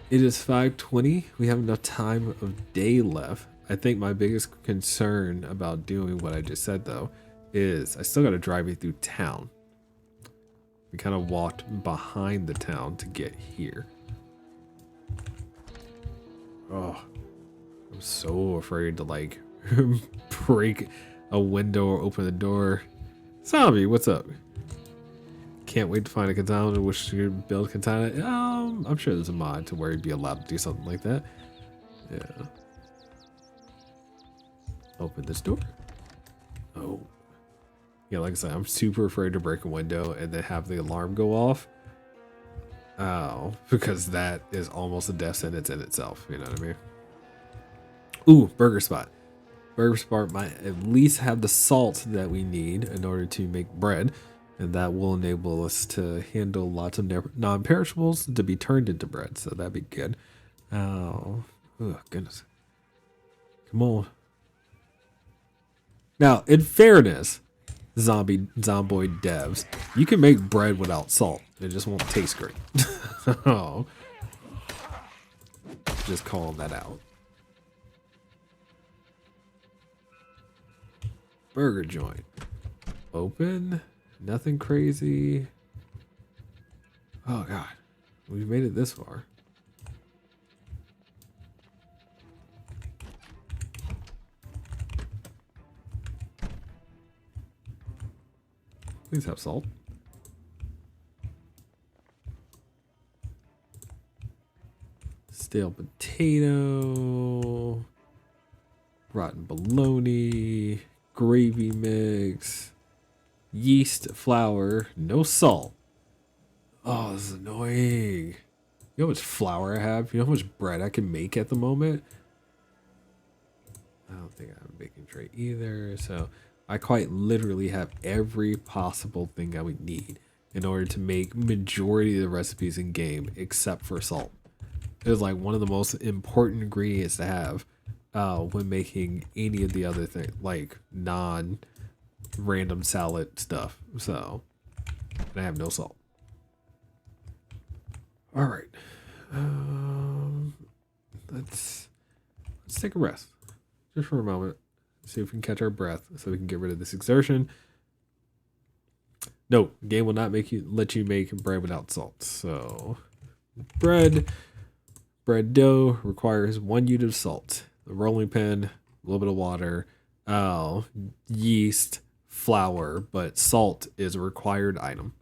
It is 5:20. We have enough time of day left. I think my biggest concern about doing what I just said, though, is I still gotta drive it through town. We kind of walked behind the town to get here. Oh, I'm so afraid to like break a window or open the door. Zombie, what's up? Can't wait to find a katana. Wish you could build katana. I'm sure there's a mod to where you'd be allowed to do something like that. Yeah. Open this door. Oh. Yeah, like I said, I'm super afraid to break a window and then have the alarm go off. Oh, because that is almost a death sentence in itself. You know what I mean? Ooh, burger spot. Burger spot might at least have the salt that we need in order to make bread. And that will enable us to handle lots of non-perishables to be turned into bread. So that'd be good. Oh, goodness. Come on. Now, in fairness, Zomboid devs, you can make bread without salt. It just won't taste great. Oh, just calling that out. Burger joint. Open. Nothing crazy. Oh, God. We've made it this far. Please have salt. Stale potato. Rotten bologna. Gravy mix. Yeast, flour, no salt. Oh, this is annoying. You know how much flour I have? You know how much bread I can make at the moment? I don't think I have a baking tray either. So I quite literally have every possible thing I would need in order to make majority of the recipes in game except for salt. It is like one of the most important ingredients to have when making any of the other things, like non-random salad stuff. So, and I have no salt. All right, let's take a rest just for a moment. See if we can catch our breath, so we can get rid of this exertion. No, game will not let you make bread without salt. So, bread dough requires 1 unit of salt. The rolling pin, a little bit of water, yeast, flour, but salt is a required item.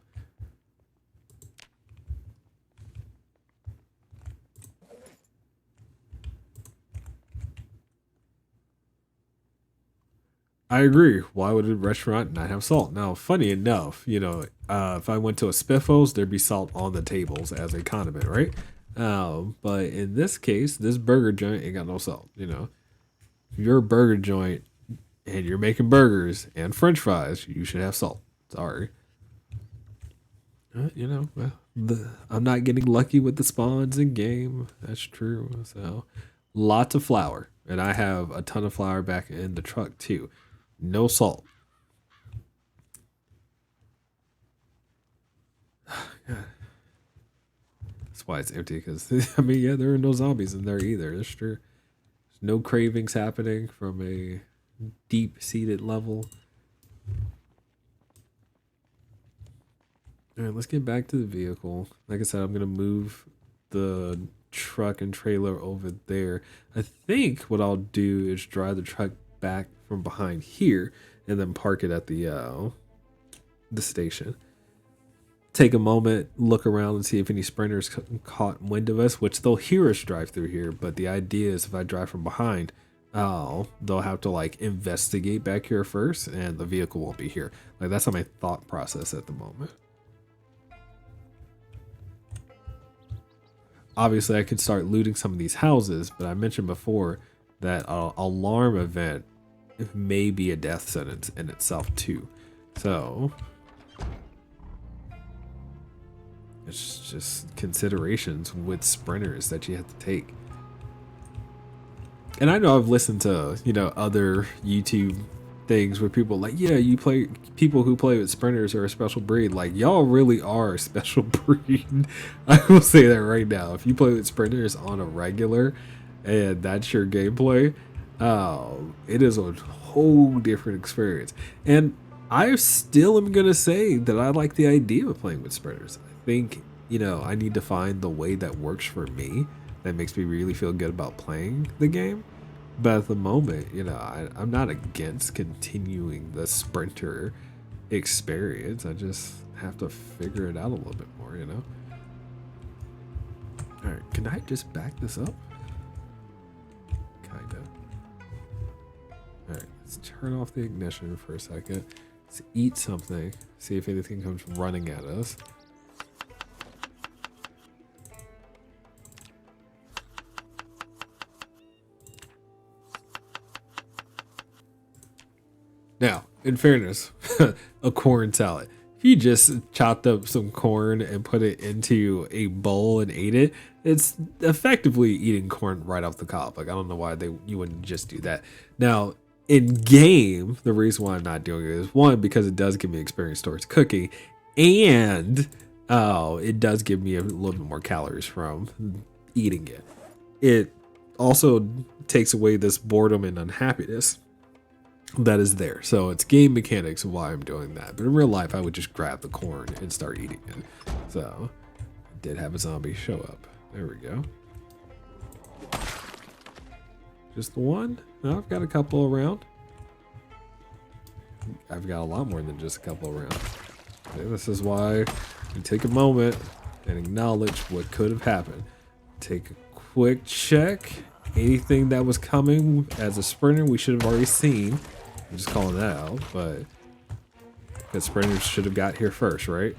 I agree. Why would a restaurant not have salt? Now, funny enough, if I went to a Spiffos, there'd be salt on the tables as a condiment, right? But in this case, this burger joint ain't got no salt. If you're a burger joint and you're making burgers and French fries, you should have salt. Sorry. I'm not getting lucky with the spawns in game. That's true. So, lots of flour, and I have a ton of flour back in the truck too. No salt. That's why it's empty. Because there are no zombies in there either. That's true. There's no cravings happening from a deep-seated level. All right, let's get back to the vehicle. Like I said, I'm gonna move the truck and trailer over there. I think what I'll do is drive the truck back from behind here and then park it at the station. Take a moment, look around and see if any sprinters caught wind of us, which they'll hear us drive through here. But the idea is if I drive from behind, they'll have to like investigate back here first and the vehicle won't be here. Like that's my thought process at the moment. Obviously I could start looting some of these houses, but I mentioned before that alarm event may be a death sentence in itself too. So it's just considerations with sprinters that you have to take. And I know I've listened to, other YouTube things where people like, yeah, people who play with sprinters are a special breed. Like, y'all really are a special breed. I will say that right now. If you play with sprinters on a regular and that's your gameplay, it is a whole different experience. And I still am going to say that I like the idea of playing with sprinters. I think, I need to find the way that works for me that makes me really feel good about playing the game. But at the moment, I'm not against continuing the sprinter experience. I just have to figure it out a little bit more, All right, can I just back this up? Kind of. All right, let's turn off the ignition for a second. Let's eat something. See if anything comes running at us. Now, in fairness, a corn salad. If you just chopped up some corn and put it into a bowl and ate it, it's effectively eating corn right off the cob. Like I don't know why you wouldn't just do that. Now, in game, the reason why I'm not doing it is one, because it does give me experience towards cooking, and it does give me a little bit more calories from eating it. It also takes away this boredom and unhappiness that is there. So it's game mechanics of why I'm doing that. But in real life, I would just grab the corn and start eating it. So I did have a zombie show up. There we go. Just the one? No, I've got a couple around. I've got a lot more than just a couple around. Okay, this is why you take a moment and acknowledge what could have happened. Take a quick check. Anything that was coming as a sprinter, we should have already seen. I'm just calling that out, but the sprinters should have got here first, right?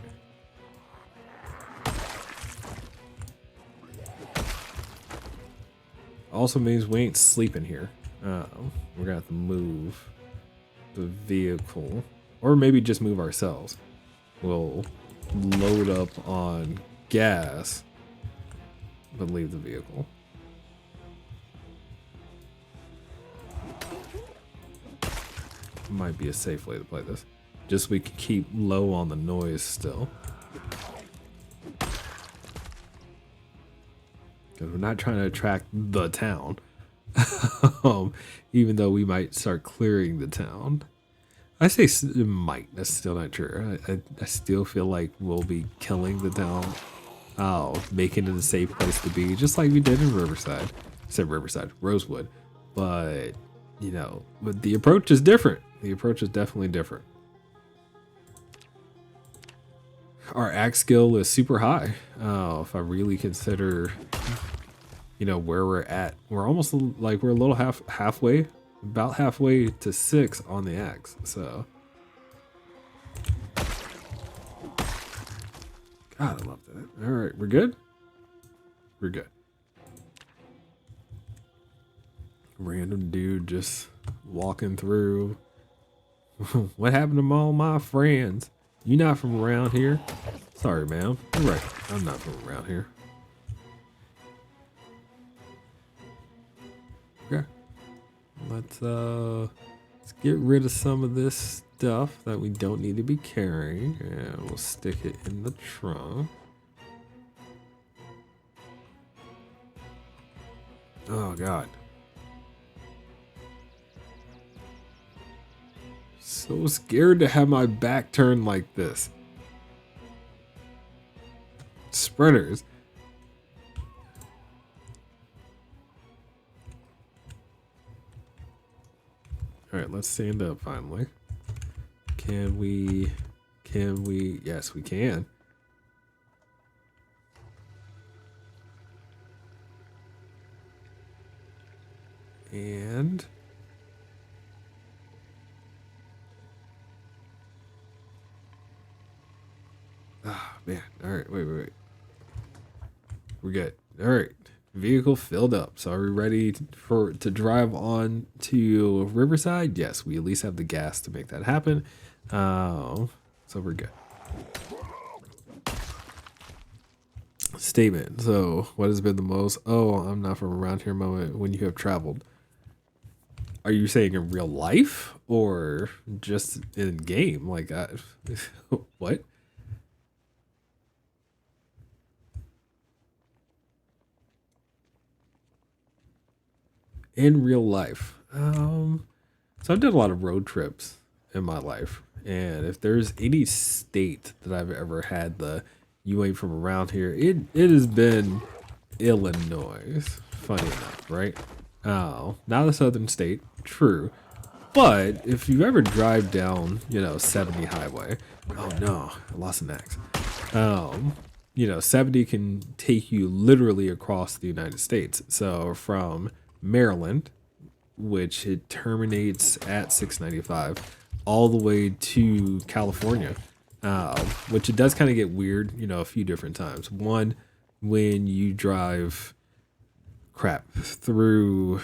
Also means we ain't sleeping here. We're gonna have to move the vehicle, or maybe just move ourselves. We'll load up on gas, but leave the vehicle. Might be a safe way to play this. Just so we can keep low on the noise still. Because we're not trying to attract the town. Even though we might start clearing the town. I say might, that's still not true. I still feel like we'll be killing the town. Making it a safe place to be, just like we did in Riverside. I said Riverside, Rosewood. But, you know, but the approach is different. The approach is definitely different. Our axe skill is super high. If I really consider, you know, where we're at, we're almost like we're a little halfway, about halfway to 6 on the axe. So, God, I love that. All right, we're good. We're good. Random dude just walking through. What happened to all my friends? You not from around here? Sorry, ma'am. You're right. I'm not from around here. Okay. Let's get rid of some of this stuff that we don't need to be carrying, and we'll stick it in the trunk. Oh God. So scared to have my back turned like this. Sprinters. All right, let's stand up finally. Can we, yes, we can. And man, all right, wait. We're good. All right, vehicle filled up. So are we ready to drive on to Riverside? Yes, we at least have the gas to make that happen. So we're good. Statement. So what has been the most, oh, I'm not from around here moment when you have traveled? Are you saying in real life or just in game? Like, what? In real life. So I've done a lot of road trips in my life. And if there's any state that I've ever had the you ain't from around here, it has been Illinois. Funny enough, right? Oh, not a southern state, true. But if you ever drive down, 70 highway, oh no, I lost an axe. 70 can take you literally across the United States. So from Maryland, which it terminates at 695, all the way to California, which it does kind of get weird, a few different times. One, when you drive through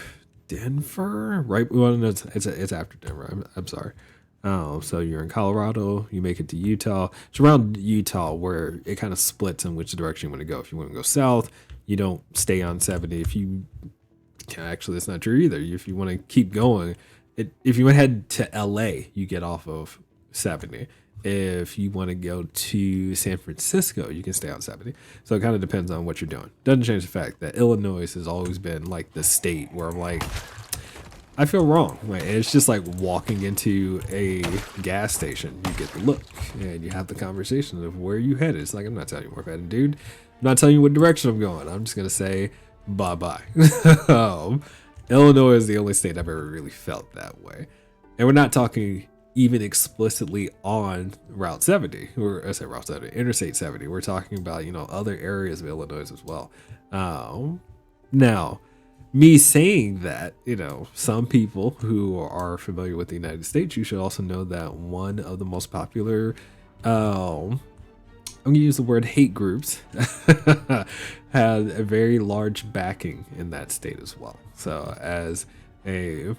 Denver, right? Well, no, it's after Denver. I'm sorry. So you're in Colorado, you make it to Utah. It's around Utah where it kind of splits in which direction you want to go. If you want to go south, you don't stay on 70. If you actually, that's not true either. If you want to keep going, if you want to head to LA, you get off of 70. If you want to go to San Francisco, you can stay on 70. So it kind of depends on what you're doing. Doesn't change the fact that Illinois has always been like the state where I'm like, I feel wrong. Right? It's just like walking into a gas station. You get the look and you have the conversation of where you headed. It's like, I'm not telling you where I'm headed, dude. I'm not telling you what direction I'm going. I'm just going to say bye-bye. Illinois is the only state I've ever really felt that way. And we're not talking even explicitly on Route 70, or I say Route 70, Interstate 70. We're talking about, other areas of Illinois as well. Now, me saying that, some people who are familiar with the United States, you should also know that one of the most popular, I'm going to use the word hate groups, had a very large backing in that state as well. So as a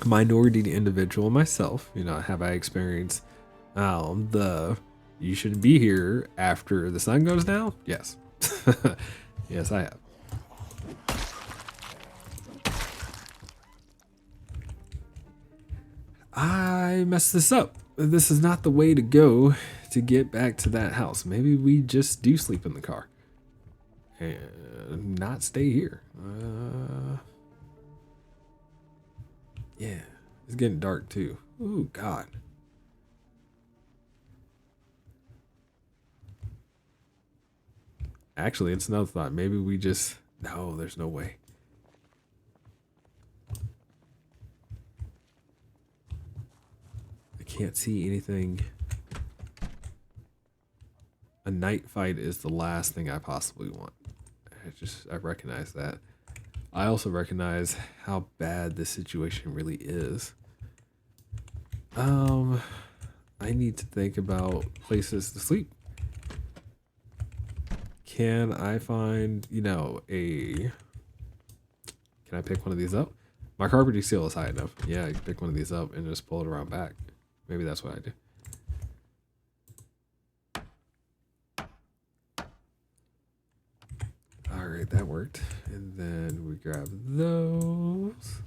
minority individual myself, have I experienced you should be here after the sun goes down? Yes. Yes, I have. I messed this up. This is not the way to go to get back to that house. Maybe we just do sleep in the car and not stay here. Yeah, it's getting dark too. Ooh, God. Actually, it's another thought. Maybe we just... No, there's no way. I can't see anything. A night fight is the last thing I possibly want. I recognize that. I also recognize how bad this situation really is. I need to think about places to sleep. Can I find, can I pick one of these up? My carpeting seal is high enough. Yeah, I can pick one of these up and just pull it around back. Maybe that's what I do. All right, that worked. And then we grab those.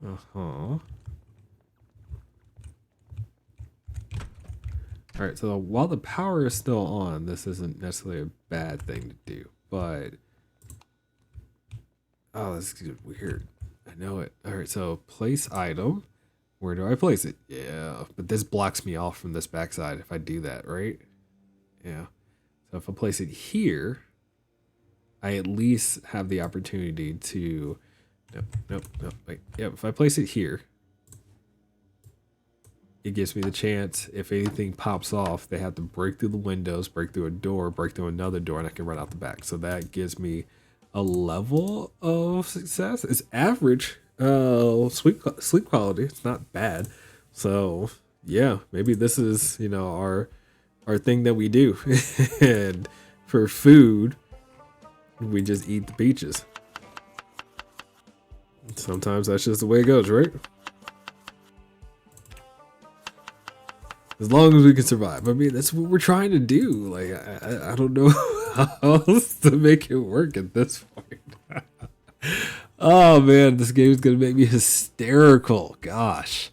Uh-huh. All right, so while the power is still on, this isn't necessarily a bad thing to do, but... Oh, this is weird. I know it. All right, so place item. Where do I place it? Yeah, but this blocks me off from this backside if I do that, right? Yeah. So if I place it here, I at least have the opportunity to... Nope, wait. Yeah, if I place it here, it gives me the chance, if anything pops off, they have to break through the windows, break through a door, break through another door, and I can run out the back. So that gives me a level of success. It's average sleep quality. It's not bad. So yeah, maybe this is, our thing that we do. And for food, we just eat the peaches. Sometimes that's just the way it goes, right? As long as we can survive. I mean, that's what we're trying to do. Like, I don't know how else to make it work at this point. Oh, man, this game is going to make me hysterical. Gosh.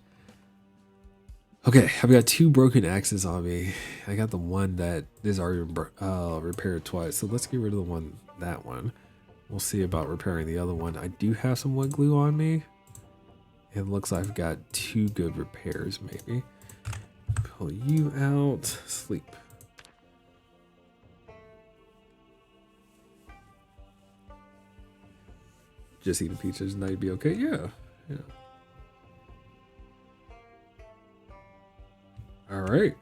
Okay, I've got 2 broken axes on me. I got the one that is already repaired twice. So let's get rid of that one. We'll see about repairing the other one. I do have some wood glue on me. It looks like I've got 2 good repairs, maybe. Pull you out. Sleep. Just eating peaches and you'd be okay? Yeah. All right.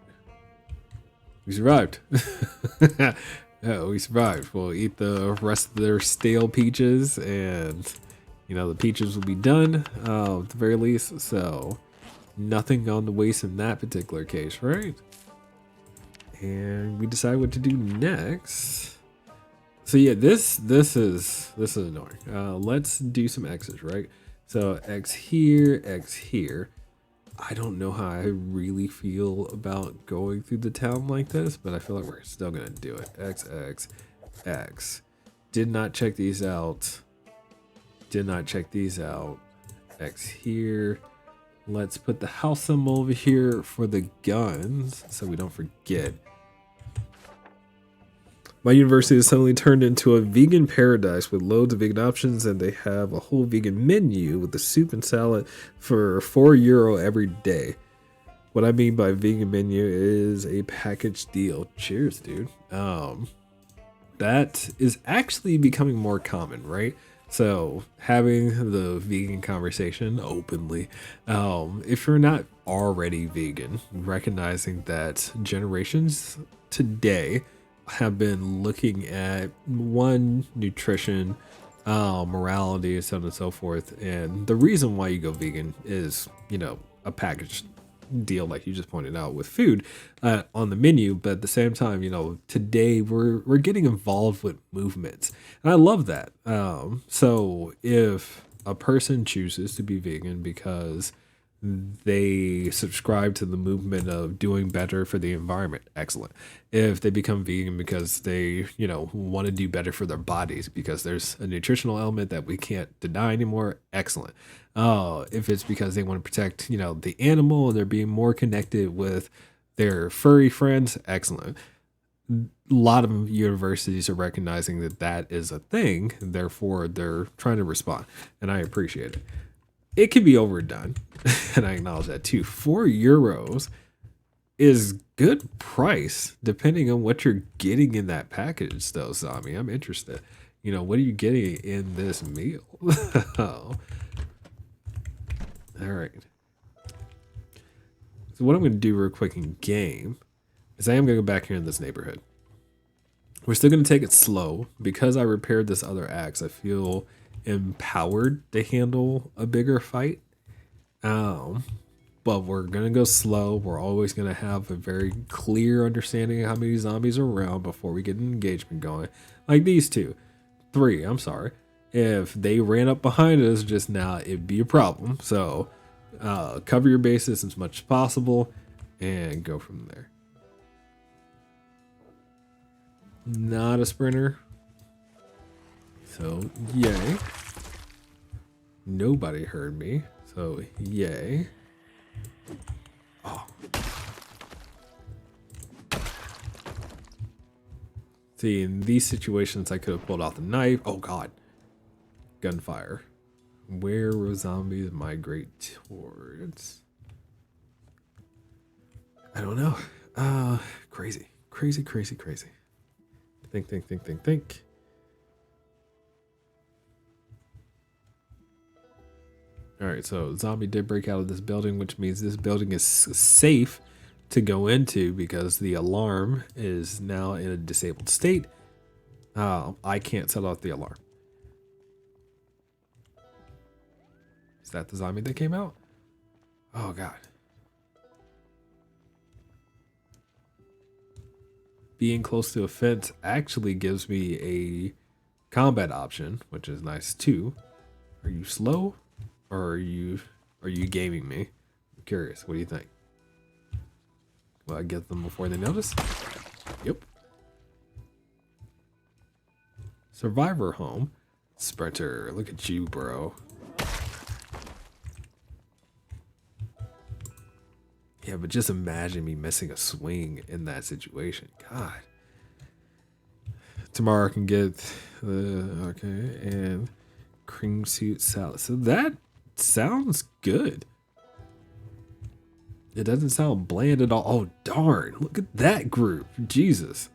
We survived. Yeah, we survived. We'll eat the rest of their stale peaches and, the peaches will be done at the very least. So nothing on the waste in that particular case, right? And we decide what to do next. So yeah, this is annoying. Let's do some X's, right? So X here. I don't know how I really feel about going through the town like this, but I feel like we're still gonna do it. X X X. Did not check these out. Did not check these out. X here. Let's put the house symbol over here for the guns so we don't forget. My university has suddenly turned into a vegan paradise with loads of vegan options, and they have a whole vegan menu with the soup and salad for €4 every day. What I mean by vegan menu is a package deal. Cheers, dude. That is actually becoming more common, right? So having the vegan conversation openly, if you're not already vegan, recognizing that generations today have been looking at one nutrition, morality, so on and so forth, and the reason why you go vegan is a package deal like you just pointed out with food on the menu, but at the same time today we're getting involved with movements, and I love that. So if a person chooses to be vegan because they subscribe to the movement of doing better for the environment, excellent. If they become vegan because they want to do better for their bodies because there's a nutritional element that we can't deny anymore, excellent. If it's because they want to protect the animal and they're being more connected with their furry friends, excellent. A lot of universities are recognizing that that is a thing, therefore they're trying to respond, and I appreciate it. It can be overdone, and I acknowledge that too. €4 is good price depending on what you're getting in that package, though, Zombie. I'm interested. What are you getting in this meal? All right. So what I'm going to do real quick in game is I am going to go back here in this neighborhood. We're still going to take it slow because I repaired this other axe. I feel empowered to handle a bigger fight. But we're gonna go slow. We're always gonna have a very clear understanding of how many zombies are around before we get an engagement going. Like these two. Three, I'm sorry. If they ran up behind us just now, it'd be a problem. So cover your bases as much as possible and go from there. Not a sprinter. So, yay. Nobody heard me. So, yay. Oh. See, in these situations, I could have pulled out the knife. Oh, God. Gunfire. Where will zombies migrate towards? I don't know. Crazy. Crazy, crazy, crazy. Think. All right, so zombie did break out of this building, which means this building is safe to go into because the alarm is now in a disabled state. I can't set off the alarm. Is that the zombie that came out? Oh, God. Being close to a fence actually gives me a combat option, which is nice too. Are you slow? Or are you gaming me? I'm curious. What do you think? Will I get them before they notice? Yep. Survivor home. Sprinter. Look at you, bro. Yeah, but just imagine me missing a swing in that situation. God. Tomorrow I can get okay, and cream soup salad. So that sounds good. It doesn't sound bland at all. Oh, darn. Look at that group. Jesus.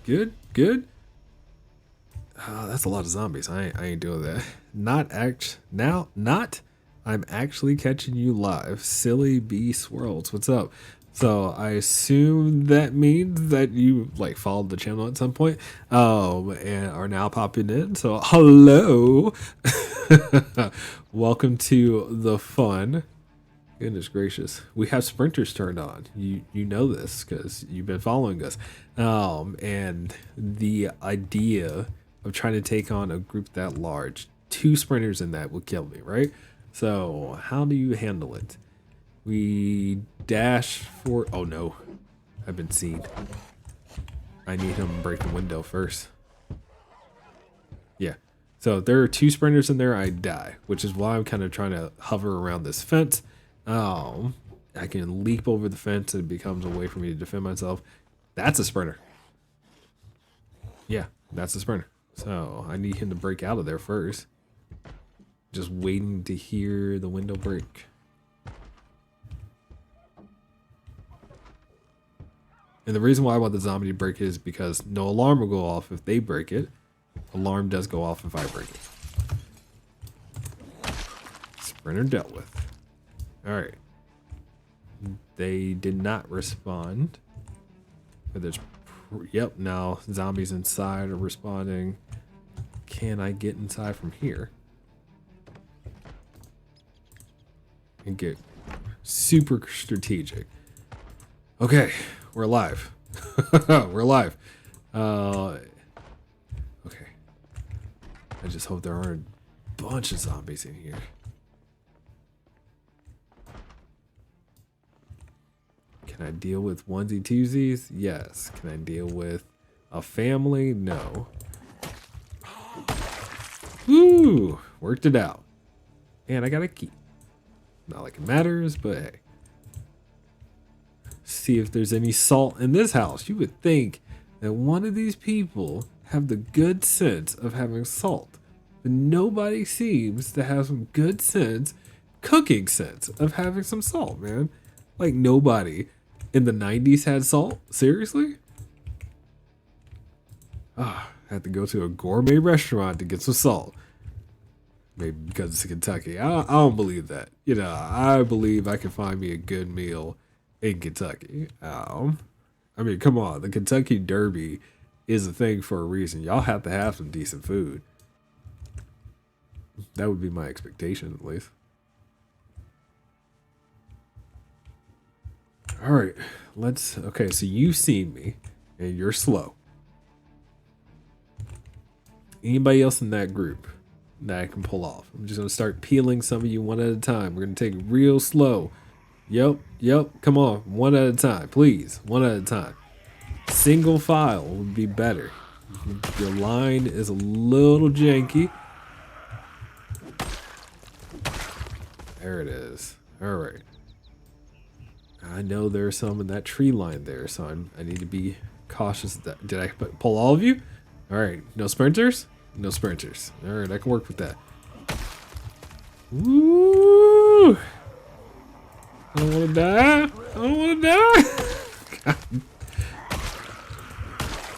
Good. That's a lot of zombies. I ain't doing that. Not. I'm actually catching you live. Silly bee swirls. What's up? So I assume that means that you like followed the channel at some point, and are now popping in. So hello, welcome to the fun. Goodness gracious, we have sprinters turned on. You know this because you've been following us, and the idea of trying to take on a group that large, two sprinters in that would kill me, right? So how do you handle it? We dash for. Oh no, I've been seen. I need him to break the window first. Yeah. So if there are two sprinters in there, I die, which is why I'm kind of trying to hover around this fence. I can leap over the fence and it becomes a way for me to defend myself. That's a sprinter. Yeah, that's a sprinter. So I need him to break out of there first. Just waiting to hear the window break. And the reason why I want the zombie to break it is because no alarm will go off if they break it. Alarm does go off if I break it. Sprinter dealt with. Alright. They did not respond. But there's... Yep, now zombies inside are responding. Can I get inside from here? And get super strategic. Okay. We're alive. We're alive. Okay. I just hope there aren't a bunch of zombies in here. Can I deal with onesie twosies? Yes. Can I deal with a family? No. Woo! Worked it out. And I got a key. Not like it matters, but hey. See if there's any salt in this house. You would think that one of these people have the good sense of having salt, but nobody seems to have some good sense, cooking sense of having some salt, man. Like nobody in the 90s had salt. Seriously? I had to go to a gourmet restaurant to get some salt. Maybe because it's Kentucky. I don't believe that. You know, I believe I can find me a good meal in Kentucky. I mean, come on. The Kentucky Derby is a thing for a reason. Y'all have to have some decent food. That would be my expectation, at least. All right. Okay, so you've seen me, and you're slow. Anybody else in that group that I can pull off? I'm just going to start peeling some of you one at a time. We're going to take it real slow. Yep. Come on. One at a time, please. One at a time. Single file would be better. Your line is a little janky. There it is. All right. I know there's some in that tree line there, so I need to be cautious. Did I pull all of you? All right. No sprinters? No sprinters. All right. I can work with that. Woo! I don't want to die. I don't want to die. God.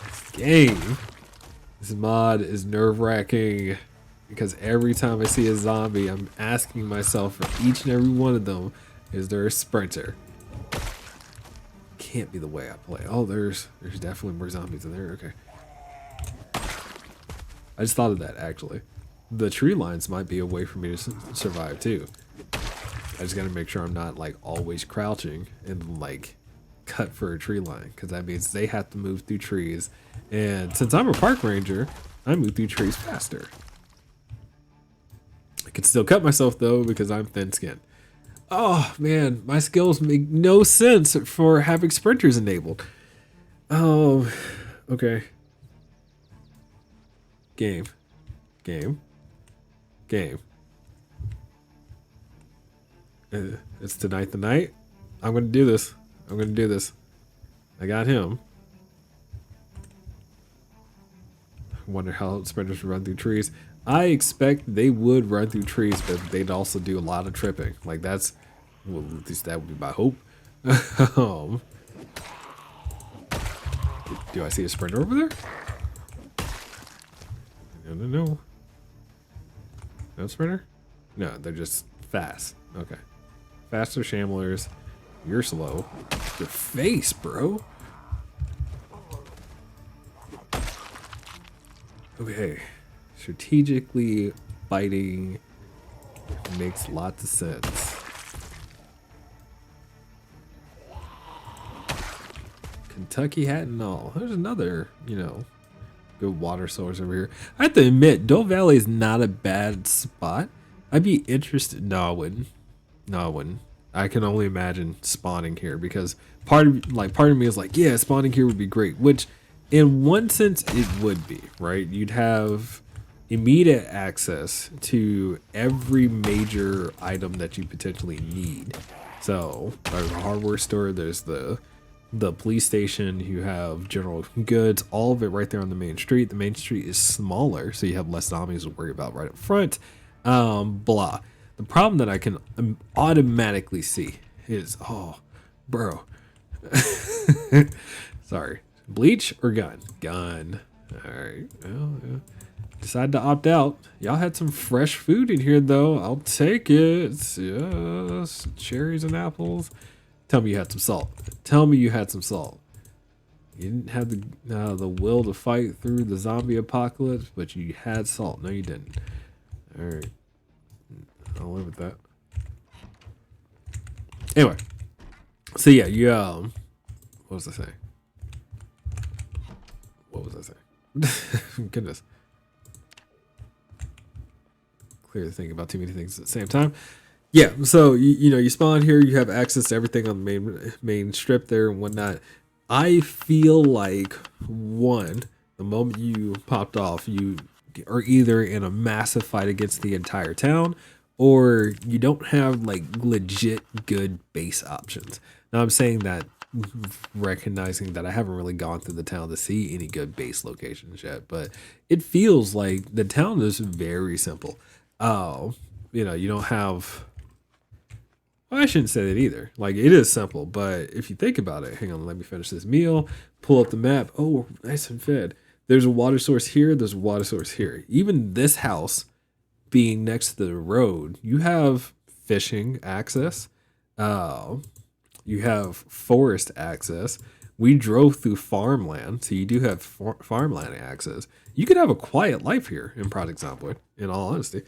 This game. This mod is nerve-wracking because every time I see a zombie, I'm asking myself for each and every one of them, is there a sprinter? Can't be the way I play. Oh, there's definitely more zombies in there. Okay. I just thought of that, actually. The tree lines might be a way for me to survive, too. I just gotta make sure I'm not, like, always crouching and, like, cut for a tree line. Because that means they have to move through trees. And since I'm a park ranger, I move through trees faster. I can still cut myself, though, because I'm thin-skinned. Oh, man. My skills make no sense for having sprinters enabled. Oh, okay. Game. It's tonight the night. I'm gonna do this. I got him. I wonder how sprinters run through trees. I expect they would run through trees, but they'd also do a lot of tripping. Like that's, well, at least that would be my hope. Do I see a sprinter over there? No. No sprinter? No, they're just fast. Okay. Faster shamblers. You're slow. Your face, bro. Okay. Strategically fighting makes lots of sense. Kentucky hat and all. There's another, good water source over here. I have to admit, Doe Valley is not a bad spot. I'd be interested. No, I wouldn't. No, I wouldn't. I can only imagine spawning here because part of me is like, yeah, spawning here would be great. Which, in one sense, it would be, right? You'd have immediate access to every major item that you potentially need. So there's a hardware store. There's the police station. You have general goods. All of it right there on the main street. The main street is smaller, so you have less zombies to worry about right up front. Blah. The problem that I can automatically see is, oh, bro. Sorry. Bleach or gun? Gun. All right. Well, yeah. Decided to opt out. Y'all had some fresh food in here, though. I'll take it. Yes. Cherries and apples. Tell me you had some salt. Tell me you had some salt. You didn't have the will to fight through the zombie apocalypse, but you had salt. No, you didn't. All right. I'll live with that. Anyway, so yeah, you what was I saying? What was I saying? Goodness. Clearly thinking about too many things at the same time. Yeah, so you spawn here, you have access to everything on the main strip there and whatnot. I feel like the moment you popped off, you are either in a massive fight against the entire town, or you don't have like legit good base options. Now I'm saying that recognizing that I haven't really gone through the town to see any good base locations yet, but it feels like the town is very simple. You don't have, well, I shouldn't say that either. Like, it is simple, but if you think about it, hang on, let me finish this meal, pull up the map. Oh, nice and fed. There's a water source here. There's a water source here. Even this house being next to the road, you have fishing access. You have forest access. We drove through farmland, so you do have farmland access. You could have a quiet life here in Project Zomboid, in all honesty.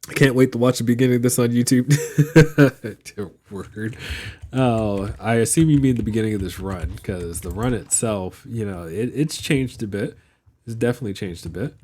I can't wait to watch the beginning of this on YouTube. Dear word. Oh, I assume you mean the beginning of this run, because the run itself, it's changed a bit. It's definitely changed a bit.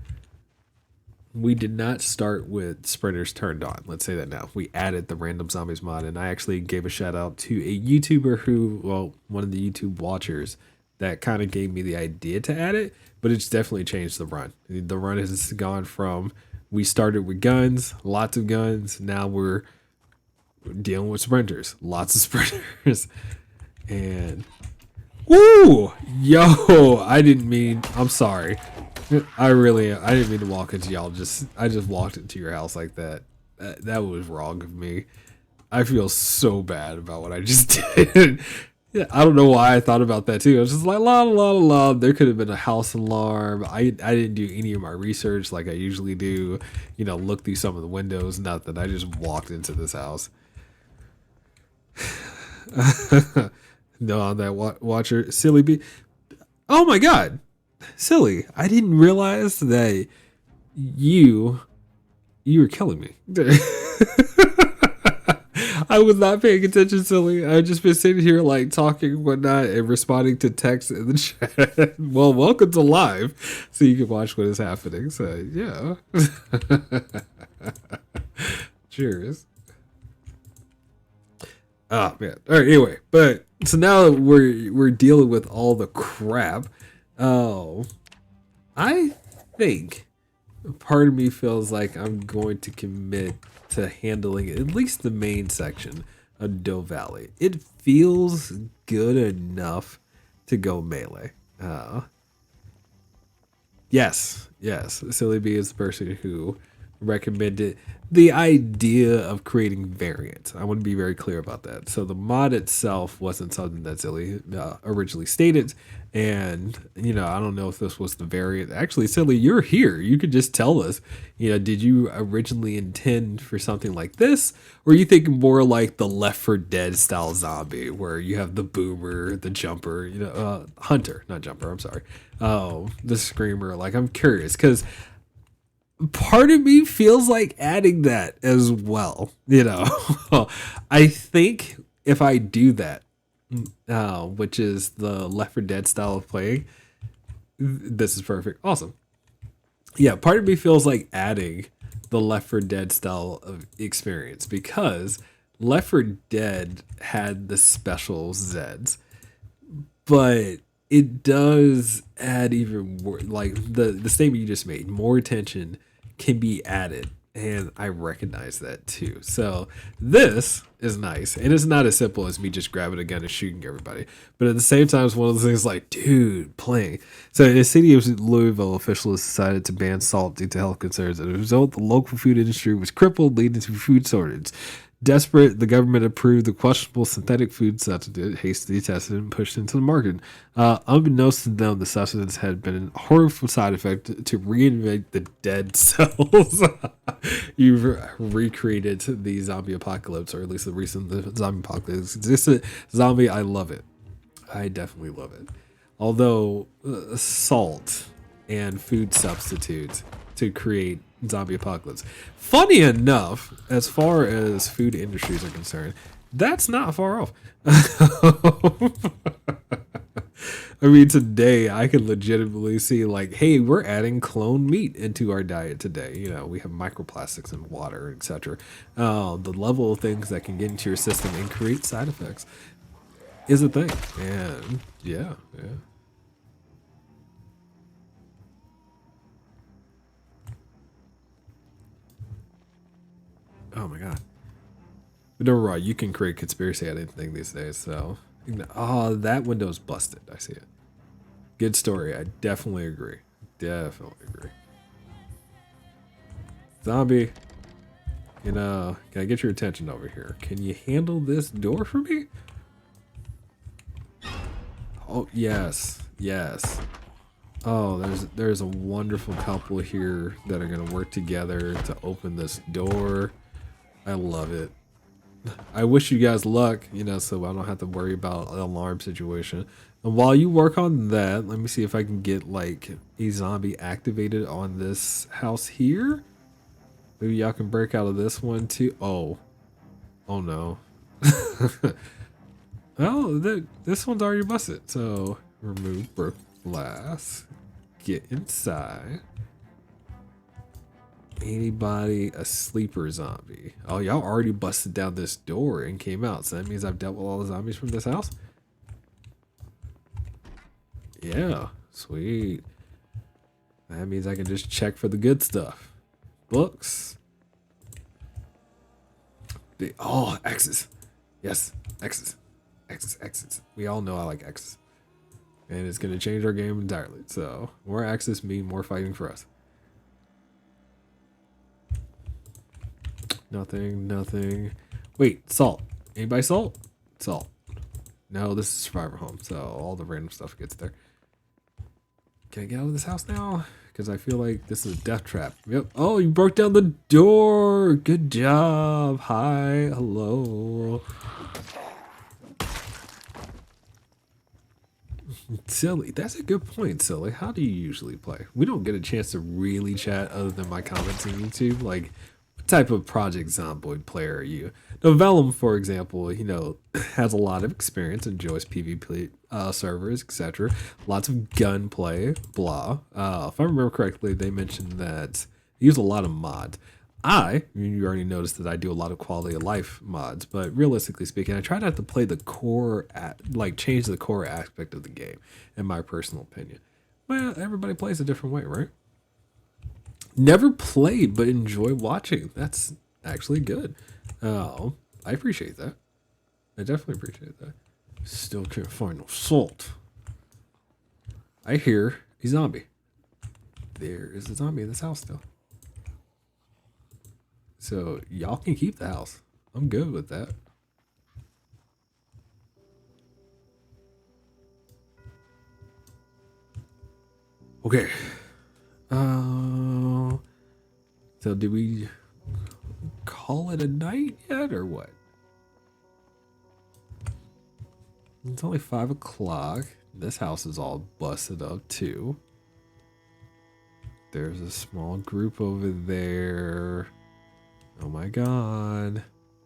We did not start with sprinters turned on. Let's say that now. We added the random zombies mod, and I actually gave a shout out to a YouTuber one of the YouTube watchers that kind of gave me the idea to add it, but it's definitely changed the run. The run has gone from, we started with guns, lots of guns. Now we're dealing with sprinters, lots of sprinters. And, woo! Yo, I'm sorry. I didn't mean to walk into y'all. I just walked into your house like that. That was wrong of me. I feel so bad about what I just did. Yeah, I don't know why I thought about that too. I was just like, la la la la. There could have been a house alarm. I didn't do any of my research like I usually do. Look through some of the windows. Nothing. I just walked into this house. No, on that watcher, silly bee. Oh my god. Silly, I didn't realize that you were killing me. I was not paying attention, silly. I just been sitting here like talking and whatnot and responding to text in the chat. Well, welcome to live, so you can watch what is happening. So yeah. Cheers. Oh man. All right. Anyway, but so now we're dealing with all the crap. Oh, I think part of me feels like I'm going to commit to handling at least the main section of Doe Valley. It feels good enough to go melee. Yes, Silly B is the person who recommended the idea of creating variants. I want to be very clear about that. So the mod itself wasn't something that Silly originally stated. And, I don't know if this was the variant. Actually, Silly, you're here. You could just tell us, did you originally intend for something like this? Or are you thinking more like the Left 4 Dead style zombie where you have the boomer, the jumper, hunter, not jumper, I'm sorry. Oh, the screamer. Like, I'm curious because part of me feels like adding that as well. I think if I do that, which is the Left 4 Dead style of playing, this is perfect. Awesome. Yeah, part of me feels like adding the Left 4 Dead style of experience because Left 4 Dead had the special zeds, but it does add even more, like the statement you just made, more attention can be added, and I recognize that too. So this is nice, and it's not as simple as me just grabbing a gun and shooting everybody, but at the same time it's one of those things like, dude, playing. So in the city of Louisville, officials decided to ban salt due to health concerns. As a result, the local food industry was crippled, leading to food shortage. Desperate, the government approved the questionable synthetic food substance, hastily tested and pushed into the market. Unbeknownst to them, the substance had been a horrible side effect to reinvent the dead cells. You've recreated the zombie apocalypse, or at least the recent zombie apocalypse. This zombie, I love it. I definitely love it. Although salt and food substitutes to create zombie apocalypse. Funny enough, as far as food industries are concerned, that's not far off. I mean, today I can legitimately see like, hey, we're adding clone meat into our diet today. We have microplastics in water, etc. The level of things that can get into your system and create side effects is a thing. And yeah. Oh my god. But don't worry, you can create conspiracy out of anything these days. So, oh, that window's busted. I see it. Good story. I definitely agree. Definitely agree. Zombie, can I get your attention over here? Can you handle this door for me? Oh, yes. Yes. Oh, there's a wonderful couple here that are going to work together to open this door. I love it. I wish you guys luck, so I don't have to worry about an alarm situation. And while you work on that, let me see if I can get like a zombie activated on this house here. Maybe y'all can break out of this one too. Oh no. Oh, this one's already busted. So remove broken glass. Get inside. Anybody a sleeper zombie? Oh, y'all already busted down this door and came out. So that means I've dealt with all the zombies from this house. Yeah, sweet. That means I can just check for the good stuff. Books. Oh, X's. Yes, X's. X's. We all know I like X's. And it's going to change our game entirely. So more X's mean more fighting for us. Nothing. Wait, salt. Anybody salt? Salt. No, this is Survivor Home, so all the random stuff gets there. Can I get out of this house now? Because I feel like this is a death trap. Yep. Oh, you broke down the door. Good job. Hi. Hello. Silly. That's a good point, Silly. How do you usually play? We don't get a chance to really chat other than my comments on YouTube. Like, what type of Project Zomboid player are you? Now, Vellum, for example, has a lot of experience, enjoys PvP servers, etc. Lots of gunplay, blah. If I remember correctly, they mentioned that they use a lot of mods. You already noticed that I do a lot of quality of life mods, but realistically speaking, I try not to play the core, change the core aspect of the game, in my personal opinion. Well, everybody plays a different way, right? Never played, but enjoy watching. That's actually good. Oh, I appreciate that. I definitely appreciate that. Still can't find no salt. I hear a zombie. There is a zombie in this house still. So y'all can keep the house. I'm good with that. Okay. So did we call it a night yet or what? It's only 5 o'clock. This house is all busted up too. There's a small group over there. Oh my god.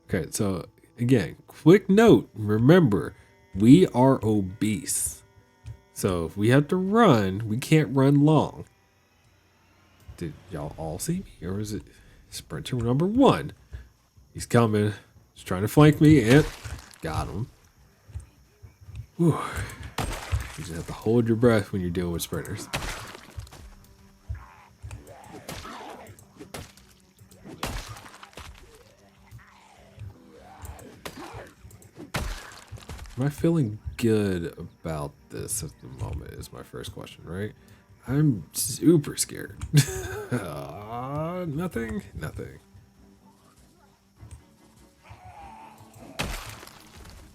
Okay, so again, quick note. Remember, we are obese. So if we have to run, we can't run long. Did y'all all see me? Or is it sprinter number 1? He's coming. He's trying to flank me and got him. Whew. You just have to hold your breath when you're dealing with sprinters. Am I feeling good about this at the moment is my first question, right? I'm super scared. Nothing.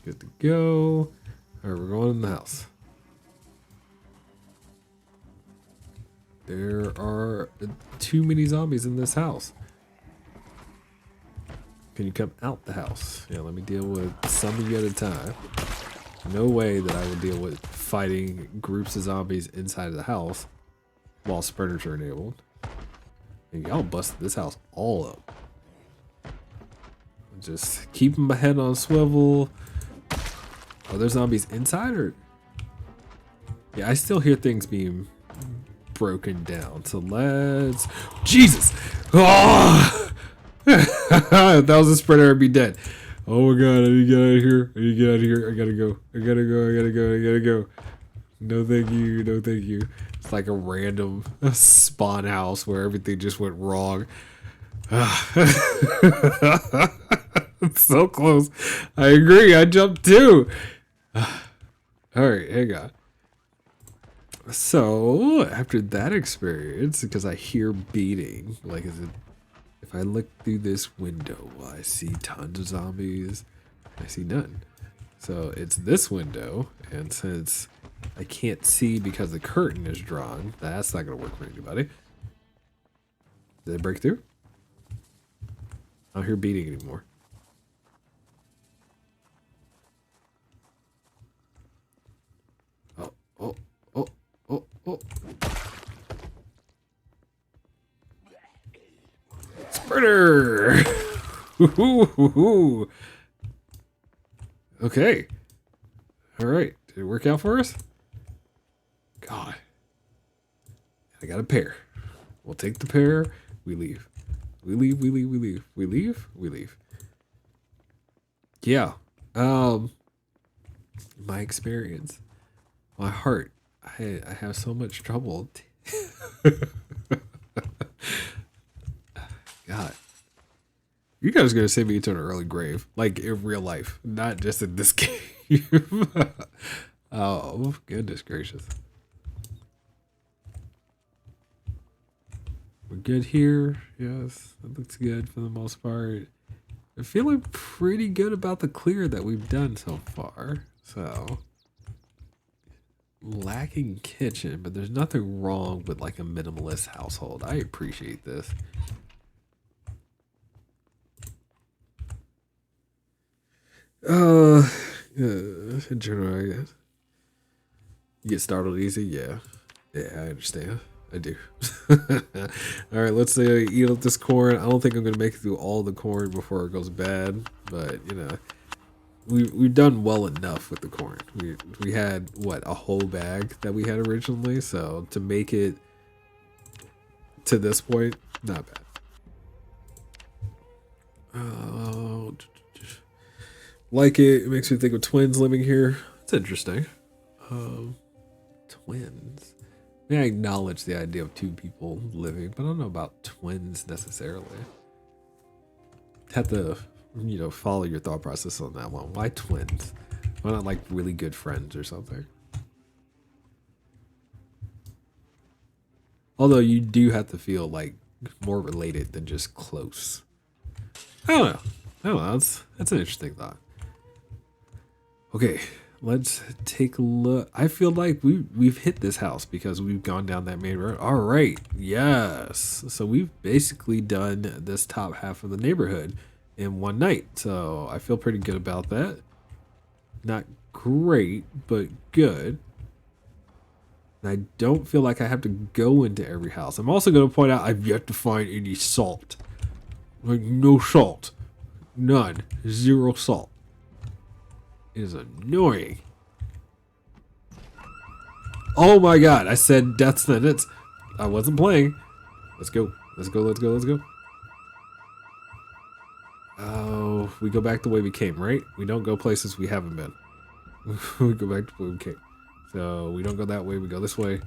Good to go. All right, we're going in the house. There are too many zombies in this house. Can you come out the house? Yeah, let me deal with some of you at a time. No way that I would deal with fighting groups of zombies inside of the house while sprinters are enabled. And y'all busted this house all up. Just keeping my head on swivel. Are there zombies inside or? Yeah, I still hear things being broken down. So let's. Jesus! Oh! If that was a sprinter, I'd be dead. Oh my god, I need to get out of here. I need to get out of here. I gotta go. No thank you, no thank you. It's like a random spawn house where everything just went wrong. It's so close. I agree, I jumped too. Alright, hang on. So, after that experience, because I hear beating, like, is it, if I look through this window, will I see tons of zombies? I see none. So, it's this window, and since I can't see because the curtain is drawn, that's not going to work for anybody. Did it break through? I don't hear beating anymore. Oh. Sprinter! Okay. Alright. Did it work out for us? God. I got a pair. We'll take the pair. We leave. We leave. Yeah. My experience. My heart. I have so much trouble. God. You guys are gonna send me to an early grave. Like in real life. Not just in this game. Oh, goodness gracious. We're good here. Yes, that looks good for the most part. I'm feeling pretty good about the clear that we've done so far. So, lacking kitchen, but there's nothing wrong with like a minimalist household. I appreciate this. In general, I guess. You get startled easy? Yeah, I understand. I do. All right, let's say I eat up this corn. I don't think I'm gonna make it through all the corn before it goes bad, but you know, we've done well enough with the corn. We had what, a whole bag that we had originally, so to make it to this point, not bad. Like it. It makes me think of twins living here. It's interesting. Twins. I mean, I acknowledge the idea of two people living, but I don't know about twins necessarily. Have to, you know, follow your thought process on that one. Why twins? Why not like really good friends or something? Although you do have to feel like more related than just close. I don't know. I don't know. That's an interesting thought. Okay, let's take a look. I feel like we've hit this house because we've gone down that main road. All right, yes. So we've basically done this top half of the neighborhood in one night. So I feel pretty good about that. Not great, but good. And I don't feel like I have to go into every house. I'm also going to point out I've yet to find any salt. Like, no salt. None. Zero salt. It is annoying. Oh my god, I said death sentence. I wasn't playing. Let's go. Let's go, let's go, let's go. Oh, we go back the way we came, right? We don't go places we haven't been. We go back to the way we came. So we don't go that way, we go this way.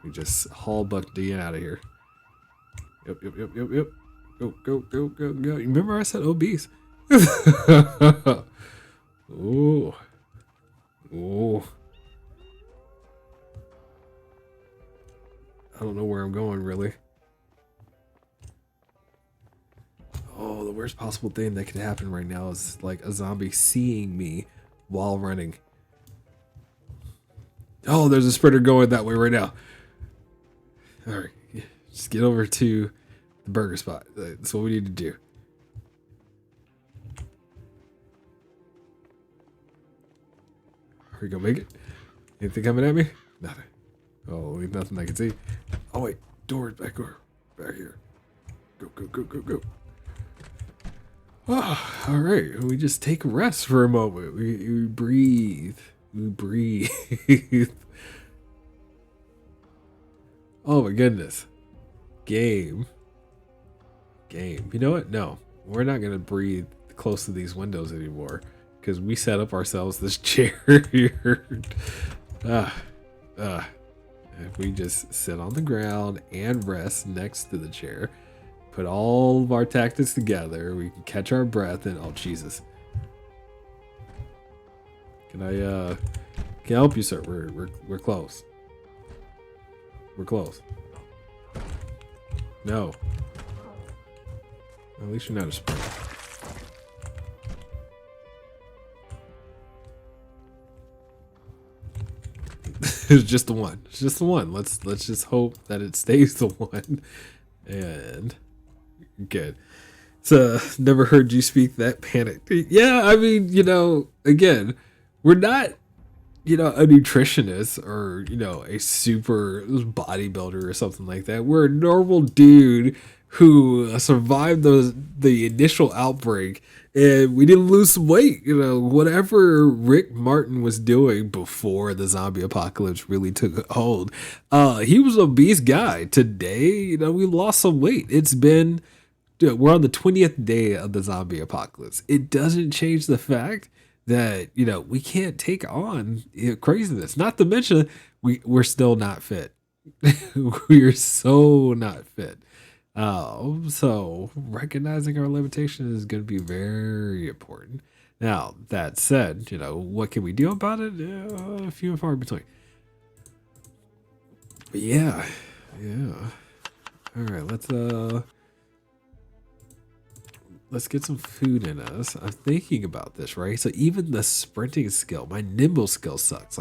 We just haul Buck D out of here. Yep, yep, yep, yep, yep. Go, go, go, go, go. Remember I said obese? Ooh. Ooh. I don't know where I'm going, really. Oh, the worst possible thing that could happen right now is like a zombie seeing me while running. Oh, there's a sprinter going that way right now. All right, just get over to the burger spot. That's what we need to do. Are we gonna make it? Anything coming at me? Nothing. Oh, nothing I can see. Oh wait, doors back over, back here. Go, go, go, go, go. Oh, all right. We just take a rest for a moment. We breathe. We breathe. Oh my goodness. Game. Game. You know what? No, we're not gonna breathe close to these windows anymore because we set up ourselves this chair here. If we just sit on the ground and rest next to the chair, put all of our tactics together, we can catch our breath and oh Jesus. Can I help you, sir? We're close. We're close. No. At least you're not a sprinter. It's just the one. It's just the one. Let's just hope that it stays the one. And good. So never heard you speak that panicked. Yeah, I mean, again, we're not, a nutritionist or, a super bodybuilder or something like that. We're a normal dude who survived the initial outbreak, and we didn't lose some weight. Whatever Rick Martin was doing before the zombie apocalypse really took hold, he was an obese guy. Today, we lost some weight. We're on the 20th day of the zombie apocalypse. It doesn't change the fact that we can't take on craziness. Not to mention we're still not fit. We're so not fit. So recognizing our limitation is going to be very important. Now that said, what can we do about it? Few and far between. But yeah. All right, let's get some food in us. I'm thinking about this, right? So even the sprinting skill, my nimble skill sucks.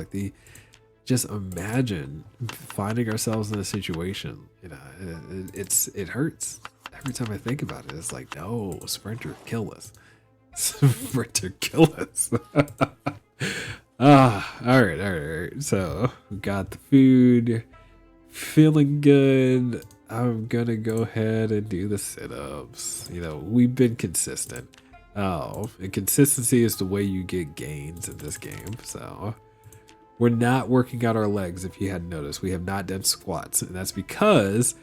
Just imagine finding ourselves in a situation. It hurts every time I think about it. It's like, no, sprinter, kill us. Sprinter, kill us. All right. So we got the food, feeling good. I'm gonna go ahead and do the sit-ups. We've been consistent. And consistency is the way you get gains in this game. So we're not working out our legs. If you hadn't noticed, we have not done squats, and that's because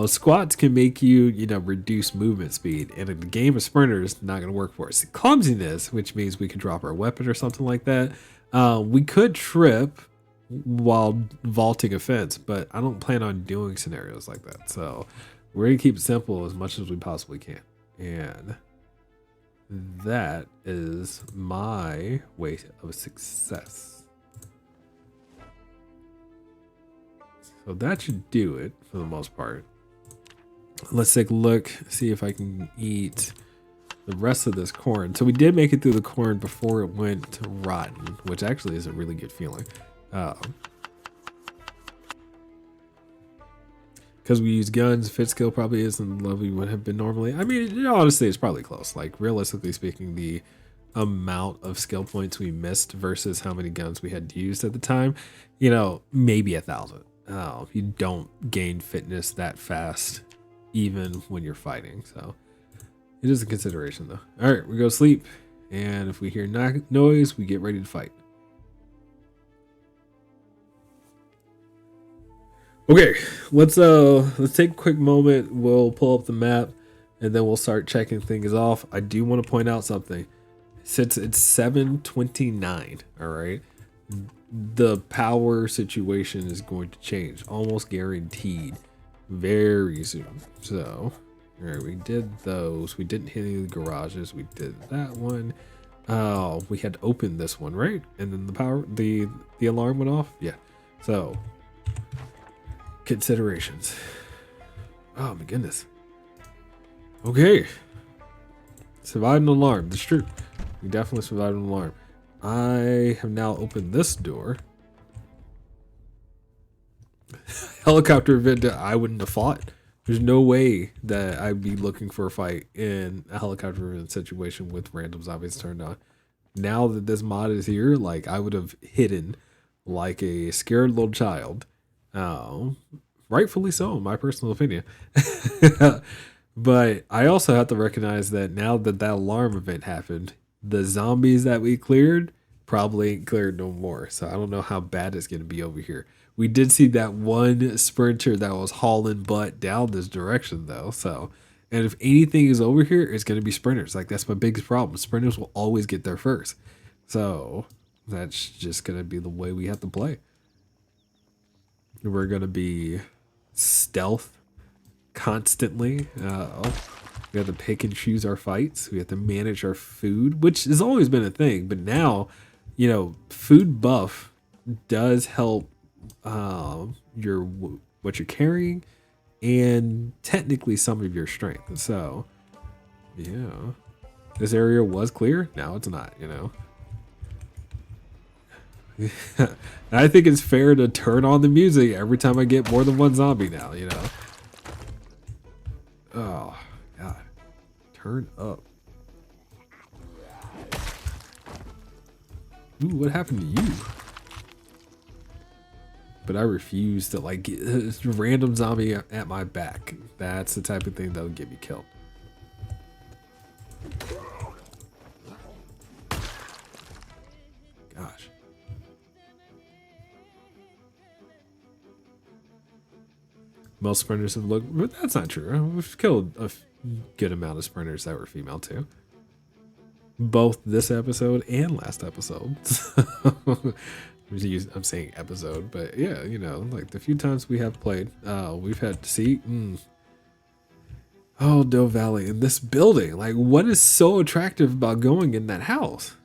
squats can make you, reduce movement speed, and in the game of sprinters, not gonna work for us. Clumsiness, which means we can drop our weapon or something like that. We could trip while vaulting a fence, but I don't plan on doing scenarios like that. So we're gonna keep it simple as much as we possibly can. And that is my way of success. So that should do it for the most part. Let's take a look, see if I can eat the rest of this corn. So we did make it through the corn before it went rotten, which actually is a really good feeling. Because we use guns, fit skill probably isn't the level we would have been normally. I mean, honestly, it's probably close. Like, realistically speaking, the amount of skill points we missed versus how many guns we had used at the time, maybe 1,000. You don't gain fitness that fast, even when you're fighting. So it is a consideration, though. All right, we go sleep, and if we hear noise, we get ready to fight. Okay, let's take a quick moment. We'll pull up the map, and then we'll start checking things off. I do want to point out something. Since it's 7:29, all right, the power situation is going to change, almost guaranteed, very soon. So, all right, we did those. We didn't hit any of the garages. We did that one. Oh, we had to open this one, right? And then the alarm went off. Yeah. So, considerations. Oh my goodness. Okay. Survived an alarm. That's true. We definitely survived an alarm. I have now opened this door. Helicopter event that I wouldn't have fought. There's no way that I'd be looking for a fight in a helicopter event situation with random zombies turned on. Now that this mod is here, like, I would have hidden like a scared little child. Rightfully so, in my personal opinion. But I also have to recognize that now that that alarm event happened, the zombies that we cleared probably ain't cleared no more. So I don't know how bad it's going to be over here. We did see that one sprinter that was hauling butt down this direction, though. So, and if anything is over here, it's going to be sprinters. Like, that's my biggest problem. Sprinters will always get there first. So that's just going to be the way we have to play. We're going to be stealth constantly. We have to pick and choose our fights. We have to manage our food, which has always been a thing. But now, food buff does help your what you're carrying and technically some of your strength. So, yeah, this area was clear. Now it's not. I think it's fair to turn on the music every time I get more than one zombie now. Oh, God. Turn up. Ooh, what happened to you? But I refuse to, like, get a random zombie at my back. That's the type of thing that'll get me killed. Gosh. Most sprinters have looked, but that's not true. We've killed a good amount of sprinters that were female too. Both this episode and last episode. I'm saying episode, but yeah, like the few times we have played, we've had to see. Oh, Doe Valley in this building. Like, what is so attractive about going in that house?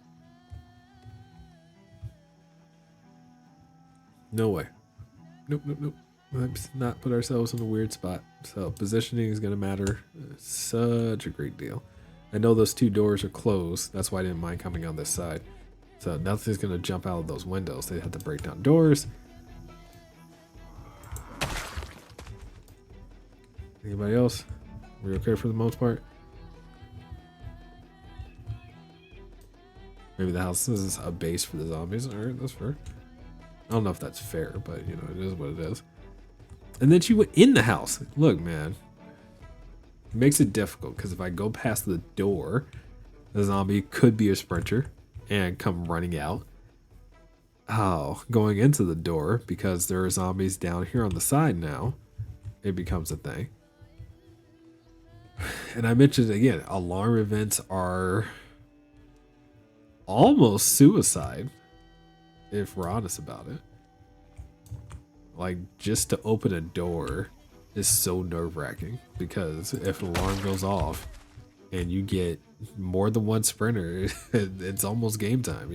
No way. Nope. Let's not put ourselves in a weird spot. So positioning is going to matter. Such a great deal. I know those two doors are closed. That's why I didn't mind coming on this side. So nothing's going to jump out of those windows. They have to break down doors. Anybody else? We okay for the most part? Maybe the house is a base for the zombies. All right, that's fair. I don't know if that's fair, but it is what it is. And then she went in the house. Look, man. It makes it difficult because if I go past the door, the zombie could be a sprinter and come running out. Oh, going into the door because there are zombies down here on the side now, it becomes a thing. And I mentioned again, alarm events are almost suicide if we're honest about it. Like, just to open a door is so nerve-wracking because if an alarm goes off and you get more than one sprinter, it's almost game time,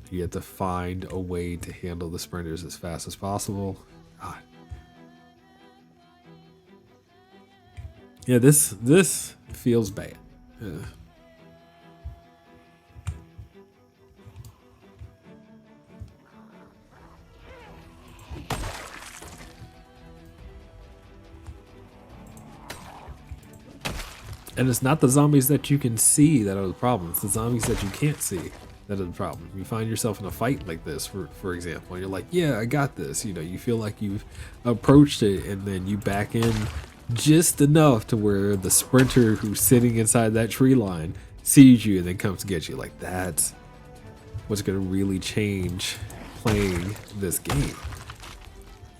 You have to find a way to handle the sprinters as fast as possible. God. Yeah, this feels bad. Yeah. And it's not the zombies that you can see that are the problem. It's the zombies that you can't see that are the problem. You find yourself in a fight like this, for example, and you're like, yeah, I got this. You know, you feel like you've approached it, and then you back in just enough to where the sprinter who's sitting inside that tree line sees you and then comes to get you. Like, that's what's going to really change playing this game.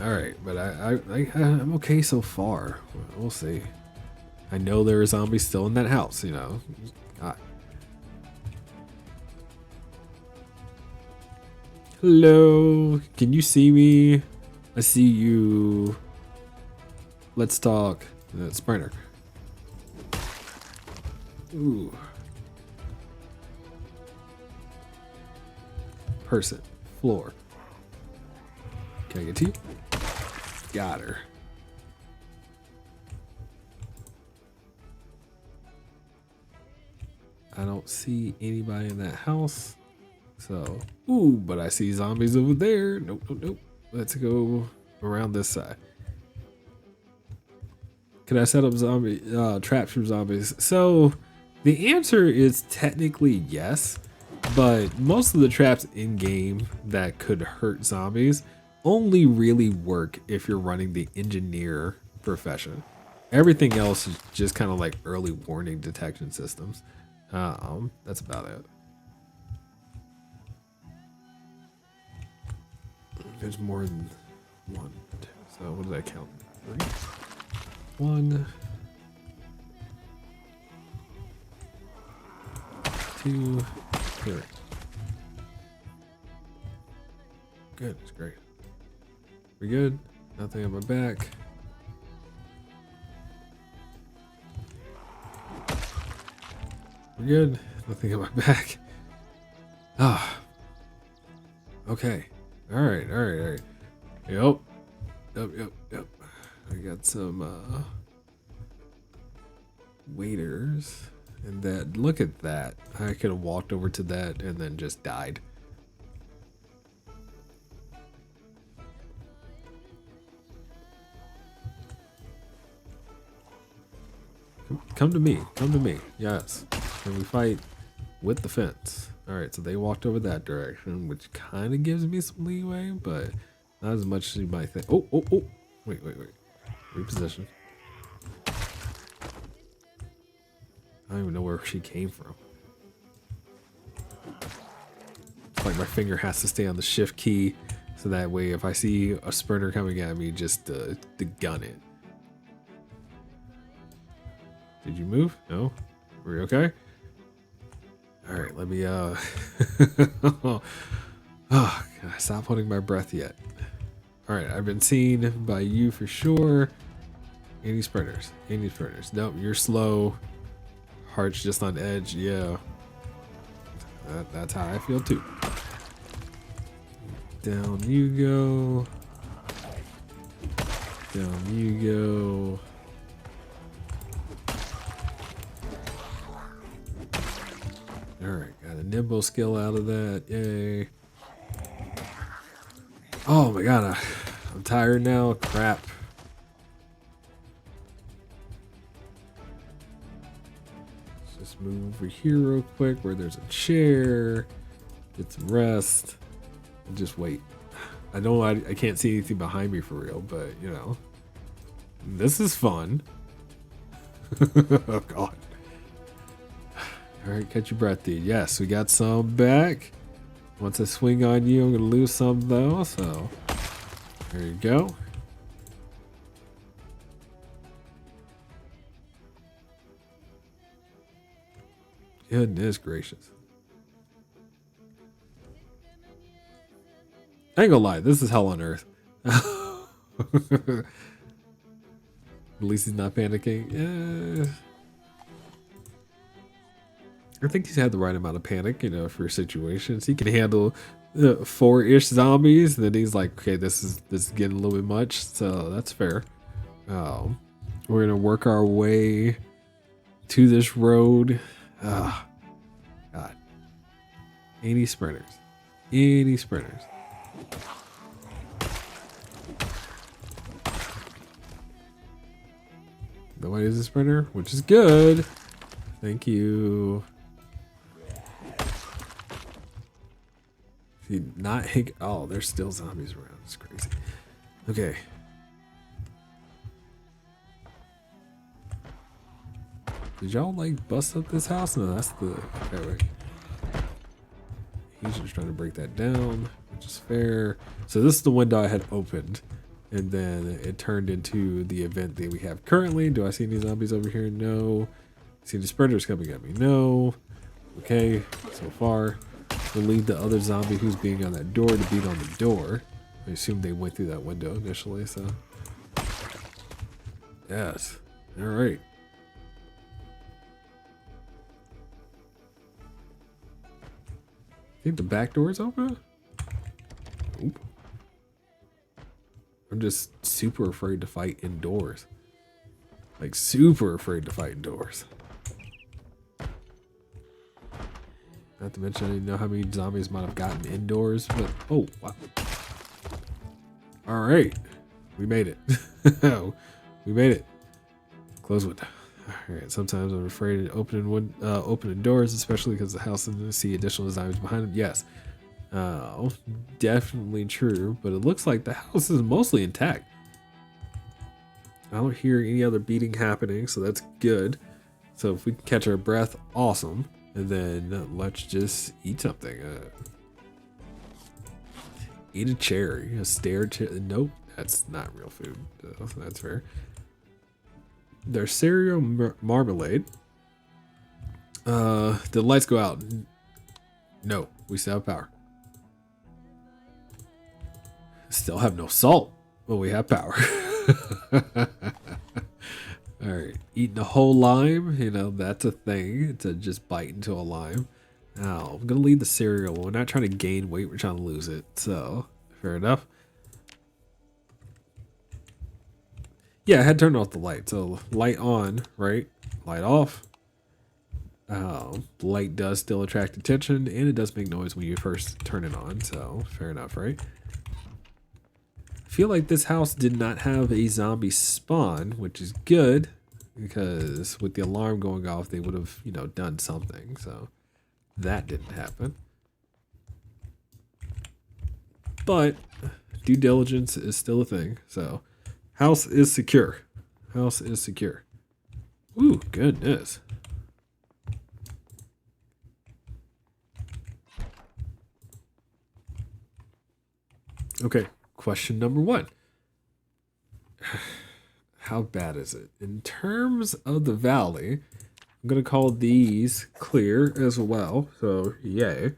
All right, but I'm okay so far. We'll see. I know there are zombies still in that house, you know. God. Hello, can you see me? I see you. Let's talk. Sprinter. Ooh. Person. Floor. Can I get to you? Got her. I don't see anybody in that house. So, ooh, but I see zombies over there. Nope, nope, nope. Let's go around this side. Can I set up zombie traps for zombies? So, the answer is technically yes, but most of the traps in game that could hurt zombies only really work if you're running the engineer profession. Everything else is just kind of like early warning detection systems. That's about it. There's more than one. So what did I count? 3, 1, 2, 3. Good, it's great. We good? Nothing on my back. We're good. Nothing on my back. Ah. Okay. All right. Yep. I got some waiters, and that. Look at that. I could have walked over to that and then just died. Come to me. Come to me. Yes. And we fight with the fence. Alright, so they walked over that direction, which kind of gives me some leeway, but not as much as you might think. Oh. Wait. Reposition. I don't even know where she came from. It's like my finger has to stay on the shift key, so that way if I see a sprinter coming at me, just to gun it. Did you move? No? Were you okay? Alright, let me oh God, stop holding my breath yet. Alright, I've been seen by you for sure. Any sprinters. Nope, you're slow. Heart's just on edge, yeah. That's how I feel too. Down you go. Down you go. Alright, got a nimble skill out of that. Yay. Oh my god, I'm tired now. Crap. Let's just move over here real quick where there's a chair. Get some rest. And just wait. I know I can't see anything behind me for real, but you know. This is fun. Oh god. Alright, catch your breath, dude. Yes, we got some back. Once I swing on you, I'm going to lose some though, so there you go. Goodness gracious. I ain't gonna lie, this is hell on earth. At least he's not panicking. Yeah. I think he's had the right amount of panic, you know, for situations. He can handle 4-ish zombies, and then he's like, okay, this is getting a little bit much, so that's fair. We're We're gonna work our way to this road. Ah, God. Any sprinters. Any sprinters. Nobody is a sprinter, which is good. Thank you. Not hit. Oh, there's still zombies around. It's crazy. Okay. Did y'all like bust up this house? No, that's the. Okay, wait. He's just trying to break that down, which is fair. So this is the window I had opened, and then it turned into the event that we have currently. Do I see any zombies over here? No. See the sprinters coming at me? No. Okay, so far. We'll leave the other zombie who's being on that door to beat on the door. I assume they went through that window initially, so. Yes. Alright. I think the back door is open? Oop. I'm just super afraid to fight indoors. Like, super afraid to fight indoors. Not to mention, I didn't know how many zombies might have gotten indoors, but oh, wow. All right, we made it. We made it. Close window. All right, sometimes I'm afraid of opening doors, especially because the house doesn't see additional zombies behind them. Yes, definitely true, but it looks like the house is mostly intact. I don't hear any other beating happening, so that's good. So if we can catch our breath, awesome. And then let's just eat something. Eat a cherry, a stair cherry. Nope, that's not real food. That's fair. There's cereal marmalade. The lights go out. No, we still have power. Still have no salt, but we have power. All right, eating a whole lime, you know, that's a thing, to just bite into a lime. Now, I'm gonna leave the cereal. We're not trying to gain weight, we're trying to lose it, so fair enough. Yeah, I had turned off the light, so light on, right? Light off. Light does still attract attention, and it does make noise when you first turn it on, so fair enough, right? I feel like this house did not have a zombie spawn, which is good, because with the alarm going off, they would have, you know, done something. So that didn't happen. But due diligence is still a thing. So house is secure. House is secure. Ooh, goodness. Okay. Question number 1. How bad is it? In terms of the valley, I'm going to call these clear as well. So, yay.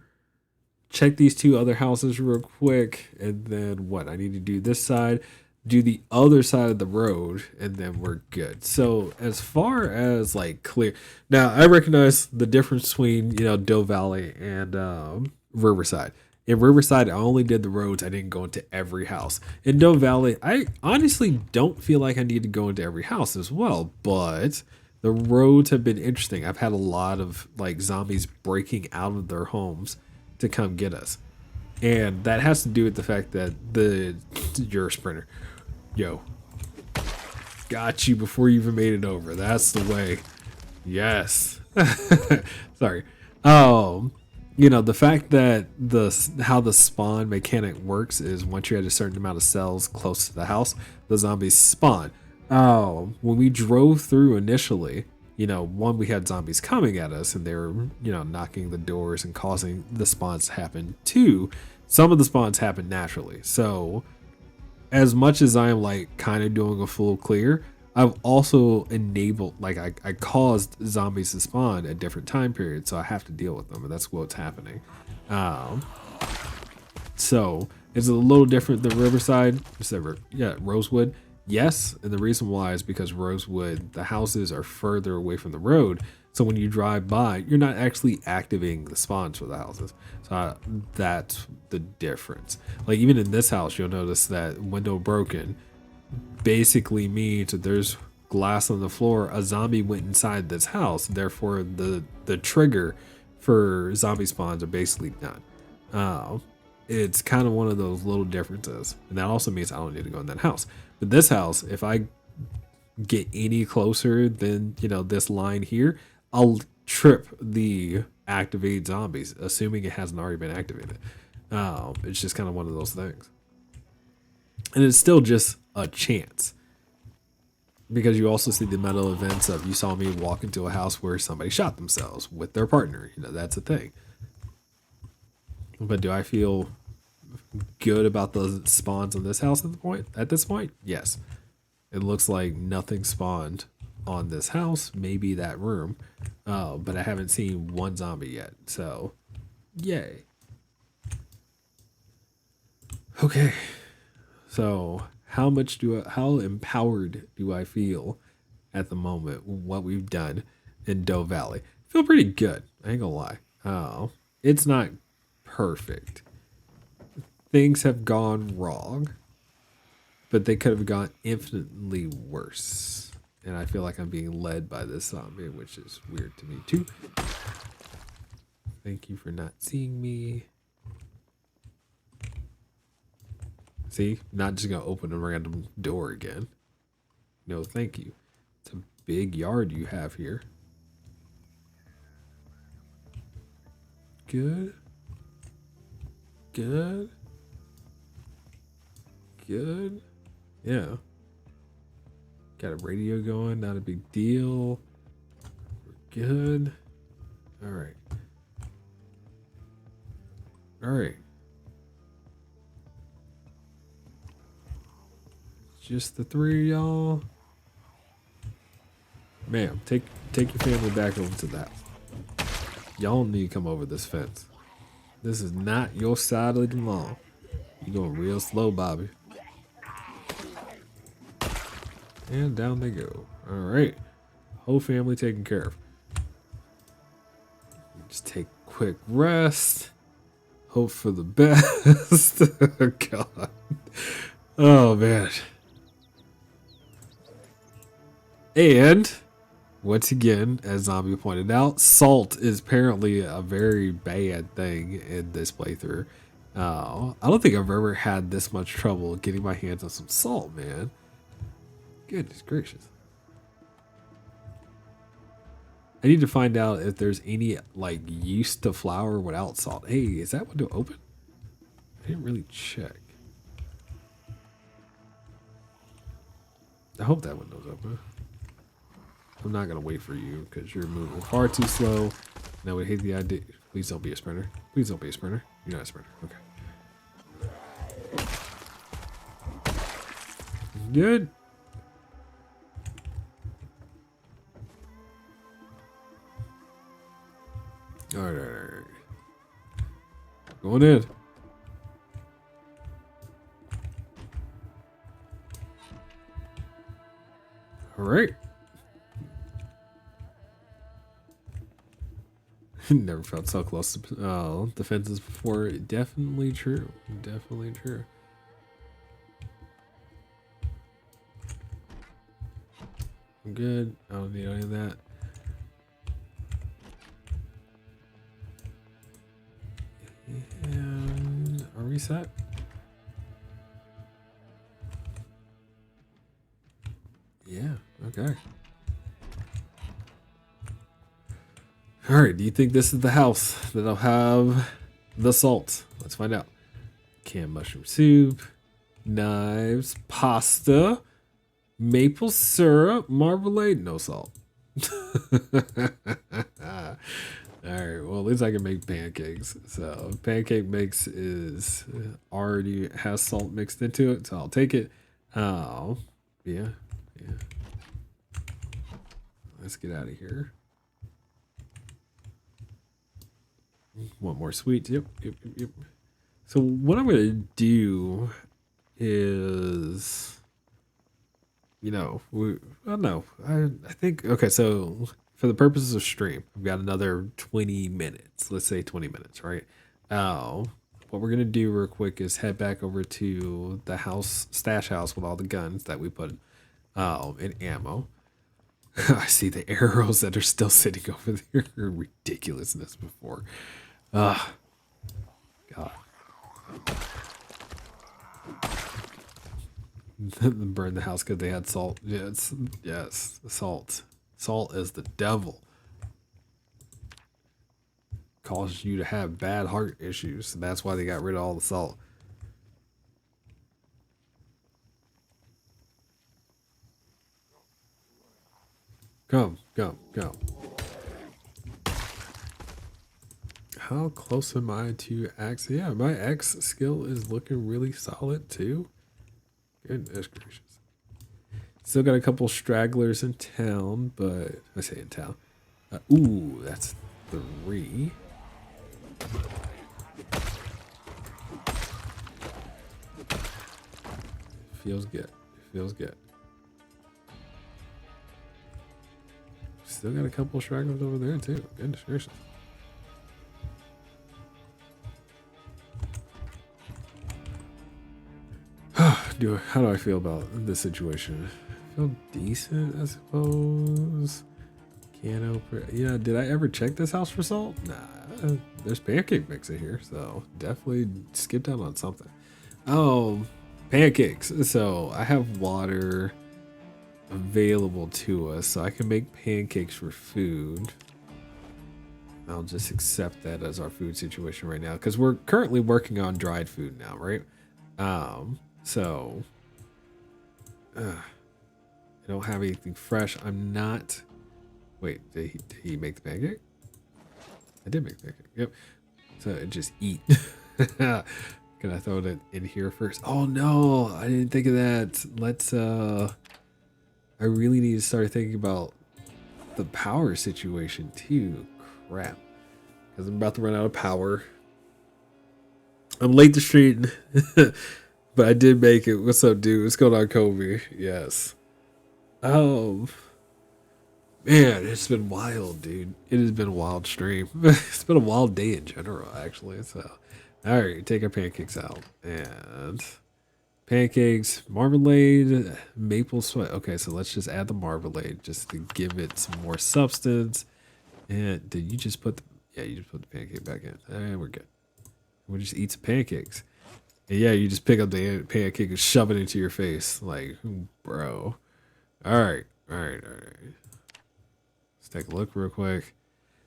Check these 2 other houses real quick. And then what? I need to do this side, do the other side of the road, and then we're good. So, as far as like clear. Now, I recognize the difference between, you know, Doe Valley and Riverside. In Riverside, I only did the roads. I didn't go into every house. In Doe Valley, I honestly don't feel like I need to go into every house as well, but the roads have been interesting. I've had a lot of like zombies breaking out of their homes to come get us. And that has to do with the fact that you're a sprinter. Yo. Got you before you even made it over. That's the way. Yes. Sorry. You know, the fact that how the spawn mechanic works is once you're at a certain amount of cells close to the house, the zombies spawn. When we drove through initially, you know, one, we had zombies coming at us and they were, you know, knocking the doors and causing the spawns to happen. 2, some of the spawns happen naturally. So as much as I am like kind of doing a full clear, I've also enabled, like I caused zombies to spawn at different time periods, so I have to deal with them, and that's what's happening. So it's a little different than Riverside. Yeah, Rosewood. Yes, and the reason why is because Rosewood, the houses are further away from the road, so when you drive by, you're not actually activating the spawns for the houses. So that's the difference. Like even in this house, you'll notice that window broken basically means that there's glass on the floor, a zombie went inside this house. Therefore, the trigger for zombie spawns are basically done. It's kind of one of those little differences, and that also means I don't need to go in that house. But this house, if I get any closer than this line here, I'll trip the activate zombies, assuming it hasn't already been activated. It's just kind of one of those things, and it's still just a chance, because you also see the metal events of you saw me walk into a house where somebody shot themselves with their partner. That's a thing. But do I feel good about the spawns on this house at this point? Yes. It looks like nothing spawned on this house, maybe that room, but I haven't seen one zombie yet, so yay. Okay, so how empowered do I feel at the moment? What we've done in Doe Valley, I feel pretty good. I ain't gonna lie. It's not perfect. Things have gone wrong, but they could have gone infinitely worse. And I feel like I'm being led by this zombie, which is weird to me too. Thank you for not seeing me. See, not just gonna open a random door again. No, thank you. It's a big yard you have here. Good. Good. Good. Yeah. Got a radio going, not a big deal. We're good. All right. All right. Just the three of y'all. Ma'am, take your family back over to the house. Y'all need to come over this fence. This is not your side of the lawn. You're going real slow, Bobby. And down they go. All right. Whole family taken care of. Just take a quick rest. Hope for the best. Oh, God. Oh, man. And once again, as Zombie pointed out, salt is apparently a very bad thing in this playthrough. I don't think I've ever had this much trouble getting my hands on some salt, man. Goodness gracious. I need to find out if there's any use to flour without salt. Hey, is that window open? I didn't really check. I hope that window's open. I'm not gonna wait for you because you're moving far too slow. Now we hate the idea. Please don't be a sprinter. Please don't be a sprinter. You're not a sprinter. Okay. Good. All right. Going in. All right. Never felt so close to defenses before. Definitely true. Definitely true. I'm good. I don't need any of that. And are we set? Yeah, okay. Alright, do you think this is the house that'll have the salt? Let's find out. Canned mushroom soup, knives, pasta, maple syrup, marmalade, no salt. Alright, well at least I can make pancakes. So pancake mix is already has salt mixed into it, so I'll take it. Oh, yeah. Let's get out of here. Want more sweets? Yep. So what I'm gonna do is, I think, okay, so for the purposes of stream, we've got another 20 minutes. Let's say 20 minutes, right? What we're gonna do real quick is head back over to the stash house with all the guns that we put in ammo. I see the arrows that are still sitting over there. Ridiculousness before. Ah, God. Burn the house because they had salt. Yes, yes, salt. Salt is the devil. Causes you to have bad heart issues. That's why they got rid of all the salt. Come, come, come. How close am I to X? Yeah, my X skill is looking really solid too. Goodness gracious. Still got a couple stragglers in town, but I say in town. Ooh, that's 3. Feels good. Feels good. Still got a couple stragglers over there too. Goodness gracious. How do I feel about this situation? I feel decent, I suppose. Can open. Yeah, did I ever check this house for salt? Nah, there's pancake mix in here, so definitely skipped out on something. Oh, pancakes. So I have water available to us, so I can make pancakes for food. I'll just accept that as our food situation right now because we're currently working on dried food now, right? So I don't have anything fresh. I'm not. Wait, did he make the pancake? I did make the pancake. Yep. So just eat. Can I throw it in here first? Oh no, I didn't think of that. Let's I really need to start thinking about the power situation too. Crap. Because I'm about to run out of power. I'm late to street, but I did make it. What's up, dude? What's going on, Kobe? Yes. Oh, man, it's been wild, dude. It has been a wild stream. It's been a wild day in general, actually. So, all right, take our pancakes out. And pancakes, marmalade, maple sweat. Okay, so let's just add the marmalade just to give it some more substance. And did you just put the, yeah, you just put the pancake back in. And we're good. We'll just eat some pancakes. And yeah, you just pick up the pancake and shove it into your face. Like, bro. All right. All right. All right. Let's take a look real quick.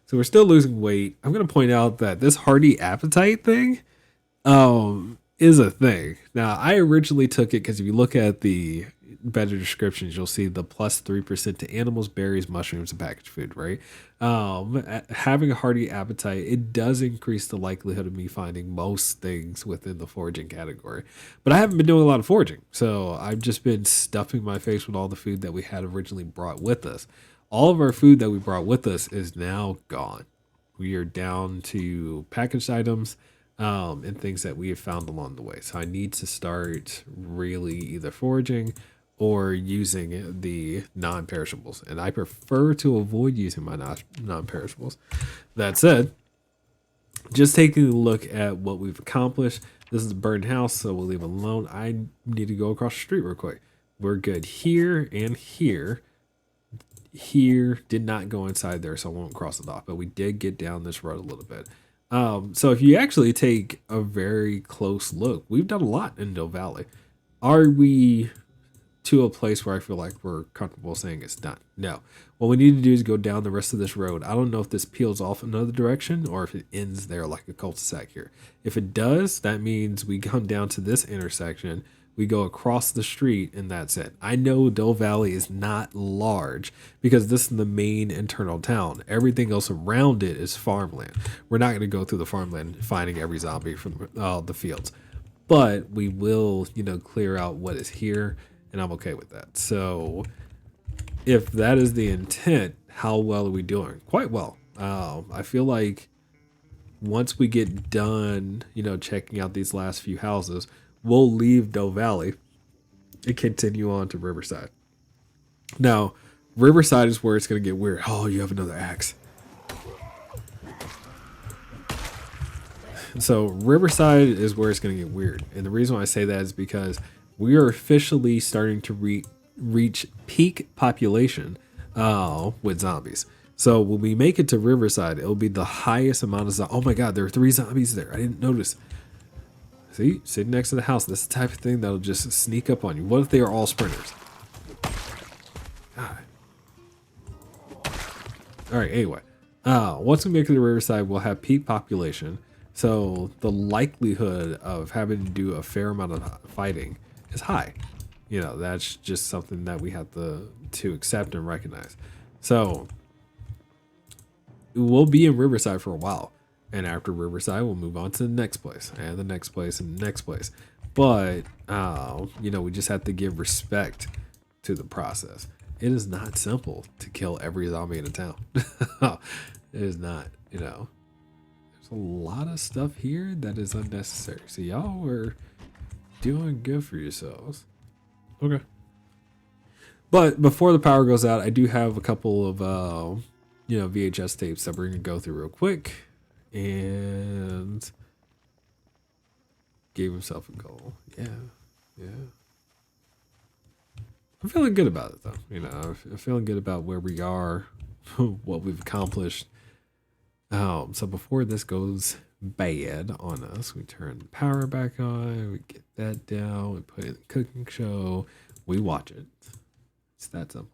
So we're still losing weight. I'm going to point out that this hearty appetite thing is a thing. Now, I originally took it because if you look at the better descriptions, you'll see the plus 3% to animals, berries, mushrooms, and packaged food, right? Having a hearty appetite, it does increase the likelihood of me finding most things within the foraging category. But I haven't been doing a lot of foraging, so I've just been stuffing my face with all the food that we had originally brought with us. All of our food that we brought with us is now gone. We are down to packaged items and things that we have found along the way. So I need to start really either foraging or using the non-perishables. And I prefer to avoid using my non-perishables. That said, just taking a look at what we've accomplished. This is a burned house, so we'll leave it alone. I need to go across the street real quick. We're good here and here. Here did not go inside there, so I won't cross it off. But we did get down this road a little bit. So if you actually take a very close look, we've done a lot in Doe Valley. Are we to a place where I feel like we're comfortable saying it's done? No. What we need to do is go down the rest of this road. I don't know if this peels off another direction or if it ends there like a cul-de-sac here. If it does, that means we come down to this intersection. We go across the street and that's it. I know Doe Valley is not large because this is the main internal town. Everything else around it is farmland. We're not going to go through the farmland finding every zombie from the fields, but we will, clear out what is here, and I'm okay with that. So if that is the intent, how well are we doing? Quite well. I feel like once we get done, checking out these last few houses, we'll leave Doe Valley and continue on to Riverside. Now, Riverside is where it's going to get weird. Oh, you have another axe. So Riverside is where it's going to get weird. And the reason why I say that is because we are officially starting to reach peak population with zombies. So when we make it to Riverside, it'll be the highest amount of zombies. Oh my god, there are 3 zombies there. I didn't notice. See, sitting next to the house. This is the type of thing that'll just sneak up on you. What if they are all sprinters? God. All right, anyway. Once we make it to Riverside, we'll have peak population. So the likelihood of having to do a fair amount of fighting is high. You know, that's just something that we have to accept and recognize. So we'll be in Riverside for a while. And after Riverside, we'll move on to the next place and the next place and the next place. But, you know, we just have to give respect to the process. It is not simple to kill every zombie in a town. It is not, you know. There's a lot of stuff here that is unnecessary. So y'all were doing good for yourselves. Okay. But before the power goes out, I do have a couple of, you know, VHS tapes that we're going to go through real quick. And gave himself a goal. Yeah. I'm feeling good about it, though. You know, I'm feeling good about where we are, what we've accomplished. So before this goes bad on us, we turn the power back on, we get that down, we put in the cooking show, we watch it. It's that simple.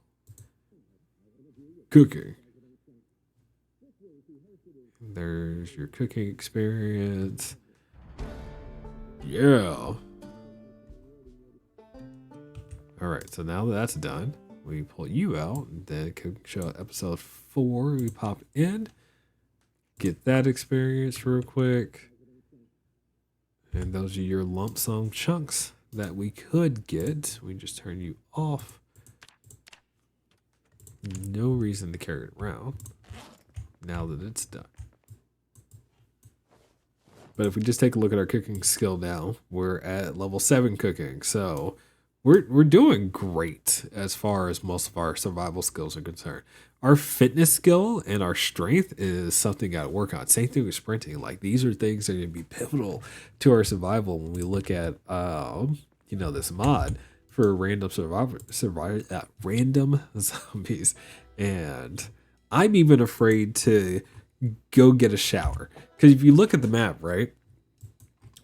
Cooking. There's your cooking experience. Yeah. Alright, so now that that's done, we pull you out, and then cooking show episode 4, we pop in, get that experience real quick. And those are your lump sum chunks that we could get. We just turn you off. No reason to carry it around now that it's done. But if we just take a look at our cooking skill now, we're at level 7 cooking. So we're doing great as far as most of our survival skills are concerned. Our fitness skill and our strength is something we got to work on. Same thing with sprinting. Like, these are things that are going to be pivotal to our survival when we look at, you know, this mod for random random zombies. And I'm even afraid to go get a shower. Because if you look at the map, right,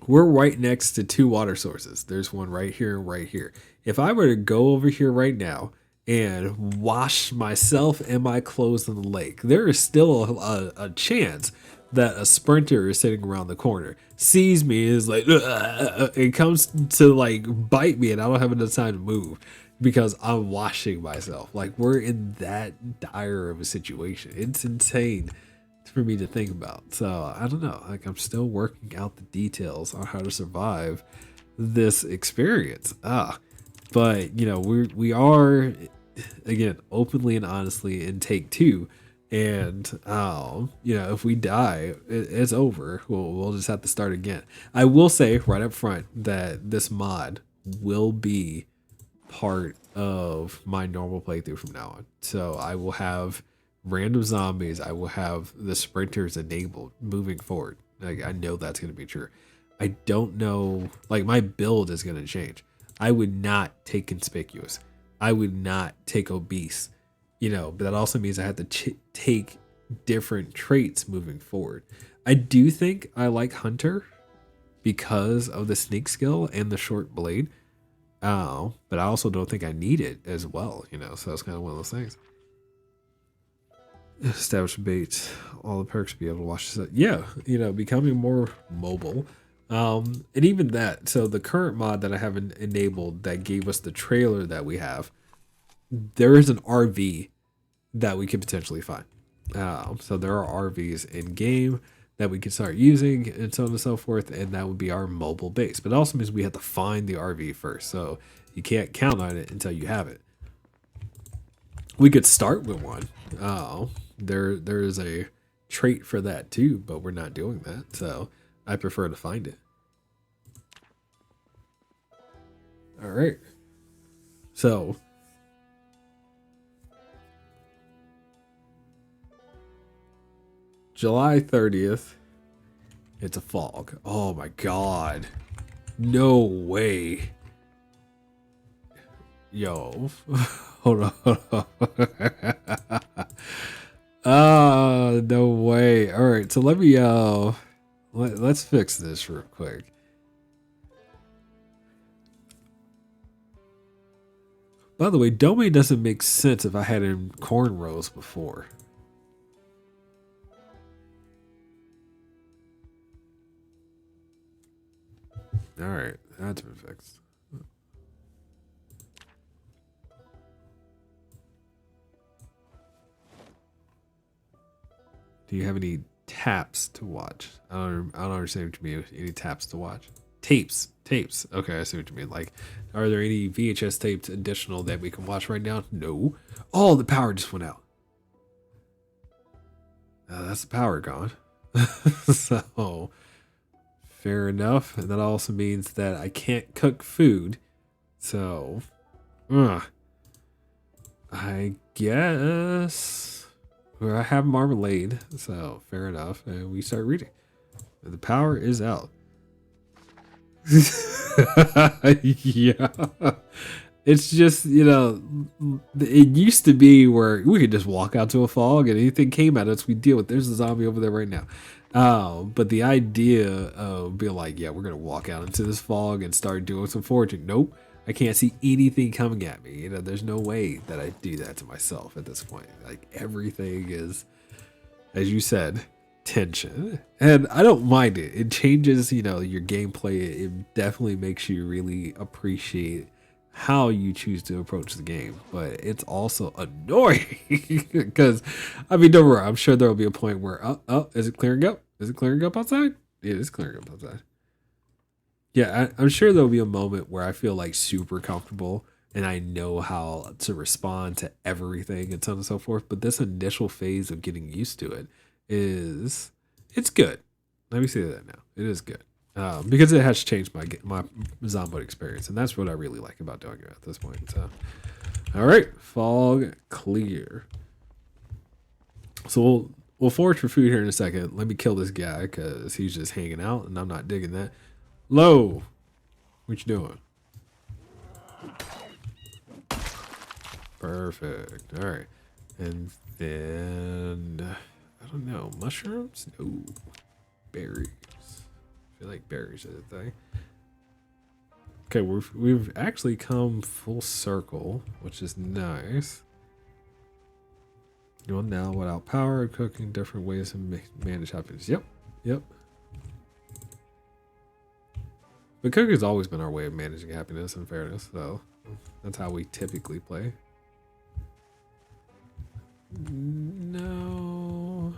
we're right next to 2 water sources. There's one right here and right here. If I were to go over here right now and wash myself and my clothes in the lake, there is still a chance that a sprinter is sitting around the corner, sees me, is like, it comes to like bite me, and I don't have enough time to move because I'm washing myself. Like, we're in that dire of a situation. It's insane for me to think about. So I don't know, like, I'm still working out the details on how to survive this experience. But you know, we are, again, openly and honestly in take 2, and you know, if we die, it's over. We'll just have to start again. I will say right up front that this mod will be part of my normal playthrough from now on. So I will have random zombies. I will have the sprinters enabled moving forward. Like, I know that's going to be true. I don't know, like, my build is going to change. I would not take conspicuous. I would not take obese, you know, but that also means I have to take different traits moving forward. I do think I like Hunter because of the sneak skill and the short blade. But I also don't think I need it as well, you know, so it's kind of one of those things. Establish bait, all the perks, be able to watch this. Yeah, you know, becoming more mobile. And even that, so the current mod that I have enabled that gave us the trailer that we have, there is an RV that we could potentially find. So there are RVs in game that we can start using and so on and so forth, and that would be our mobile base. But it also means we have to find the RV first, so you can't count on it until you have it. We could start with one. There is a trait for that too, but we're not doing that, so I prefer to find it. All right. So July 30th, it's a fog. Oh my God. No way. Yo. Hold on. right, so let me let's fix this real quick. By the way, Dome doesn't make sense if I had in cornrows before. Alright, that's been fixed. Do you have any taps to watch? I don't understand what you mean. Any taps to watch? Tapes. Okay, I see what you mean. Like, are there any VHS tapes additional that we can watch right now? No. Oh, the power just went out. That's the power gone. So, fair enough. And that also means that I can't cook food. So, I guess I have marmalade. So, fair enough. And we start reading. The power is out. Yeah. It's just, you know, it used to be where we could just walk out to a fog and anything came at us, we deal with. There's a zombie over there right now. But the idea of being like, yeah, we're going to walk out into this fog and start doing some foraging. Nope. I can't see anything coming at me. You know, there's no way that I do that to myself at this point. Like everything is, as you said, tension, and I don't mind it. It changes, you know, your gameplay. It definitely makes you really appreciate how you choose to approach the game, but it's also annoying because, I mean, don't worry, I'm sure there'll be a point where, is it clearing up? Is it clearing up outside? It is clearing up outside. Yeah, I'm sure there'll be a moment where I feel like super comfortable and I know how to respond to everything and so on and so forth. But this initial phase of getting used to it it's good. Let me say that now. It is good. Because it has changed my Zomboid experience, and that's what I really like about doing it at this point. So, all right, fog clear. So we'll forage for food here in a second. Let me kill this guy because he's just hanging out, and I'm not digging that. Lo, what you doing? Perfect. All right, and then I don't know, mushrooms? No, berries. I feel like berries are the thing. Okay, we've actually come full circle, which is nice. You know, now without power, cooking, different ways to manage happiness. Yep. But cooking's always been our way of managing happiness and fairness, so that's how we typically play. No.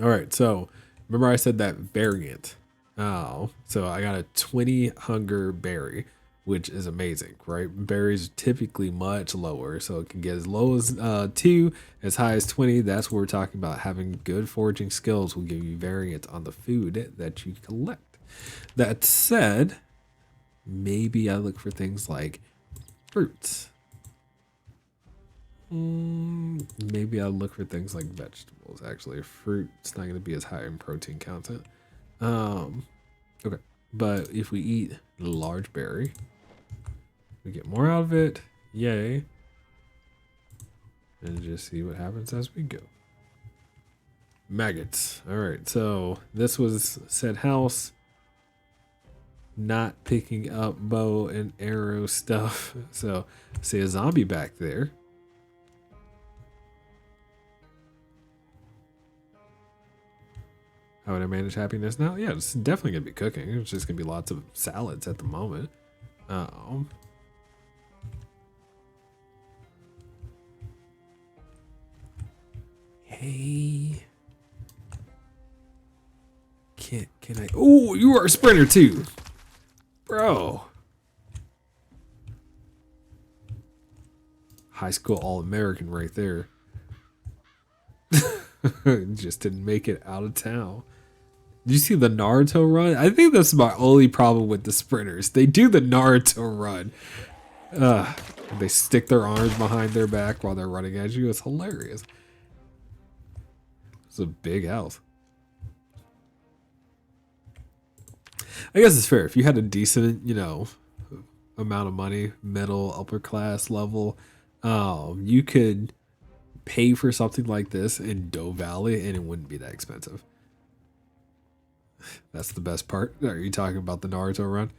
All right, so remember I said that variant. Oh, so I got a 20 hunger berry, which is amazing, right? Berries are typically much lower, so it can get as low as 2, as high as 20. That's what we're talking about. Having good foraging skills will give you variant on the food that you collect. That said, maybe I look for things like fruits. Maybe I'll look for things like vegetables. Actually, fruit's not going to be as high in protein content. Okay, but if we eat the large berry, we get more out of it. Yay! And just see what happens as we go. Maggots. All right, so this was said house. Not picking up bow and arrow stuff. So, see a zombie back there. How would I manage happiness now? Yeah, it's definitely going to be cooking. It's just going to be lots of salads at the moment. Hey. Can I? Oh, you are a sprinter too. Bro. High school All-American right there. Just didn't make it out of town. Did you see the Naruto run? I think that's my only problem with the sprinters. They do the Naruto run. They stick their arms behind their back while they're running at you. It's hilarious. It's a big house. I guess it's fair. If you had a decent, you know, amount of money, middle, upper class level, you could pay for something like this in Doe Valley and it wouldn't be that expensive. That's the best part. Are you talking about the Naruto run?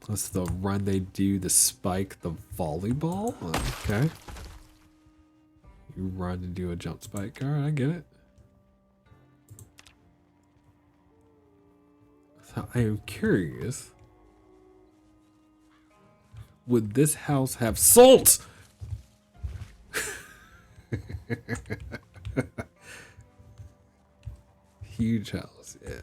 That's the run they do, the spike, the volleyball. Okay. You run and do a jump spike. All right, I get it. So I am curious. Would this house have salt? Huge house, yeah.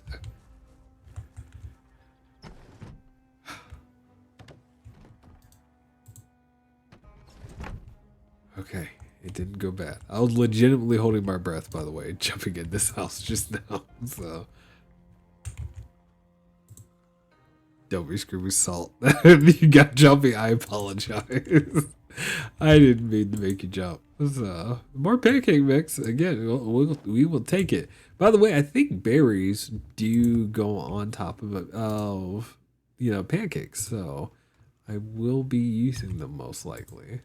Okay, it didn't go bad. I was legitimately holding my breath, by the way, jumping in this house just now. So don't be screaming salt. You got jumping. I apologize. I didn't mean to make you jump. So more pancake mix again. We will take it. By the way, I think berries do go on top of pancakes. So I will be using them most likely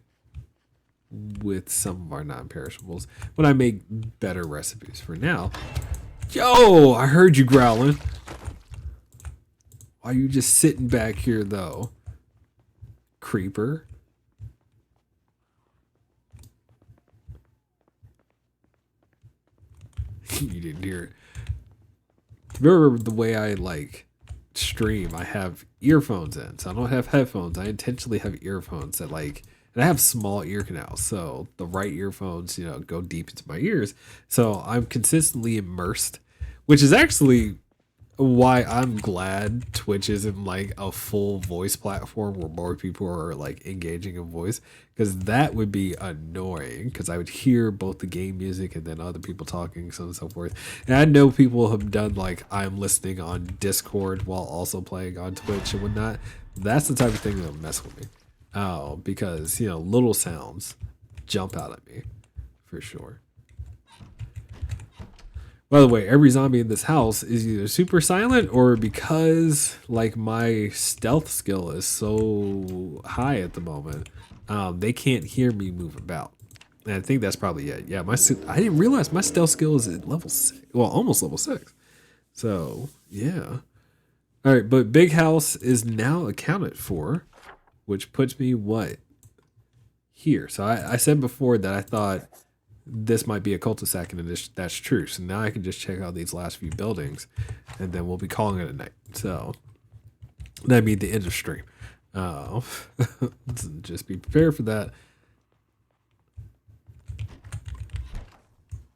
with some of our non-perishables when I make better recipes. For now, yo, I heard you growling. Why are you just sitting back here though, creeper? You didn't hear it. Remember the way I stream? I have earphones in, so I don't have headphones. I intentionally have earphones that and I have small ear canals, so the right earphones, go deep into my ears. So I'm consistently immersed, which is actually why I'm glad Twitch isn't a full voice platform where more people are engaging in voice, because that would be annoying, because I would hear both the game music and then other people talking, so on and so forth. And I know people have done I'm listening on Discord while also playing on Twitch and whatnot. That's the type of thing that'll mess with me. Oh, because little sounds jump out at me for sure. By the way, every zombie in this house is either super silent or because my stealth skill is so high at the moment, they can't hear me move about. And I think that's probably it. Yeah, I didn't realize my stealth skill is at level 6. Well, almost level 6. So, yeah. All right, but big house is now accounted for, which puts me what? Here. So I said before that I thought this might be a cul-de-sac, and that's true. So now I can just check out these last few buildings, and then we'll be calling it a night. So that'd be the end of stream. Just be prepared for that.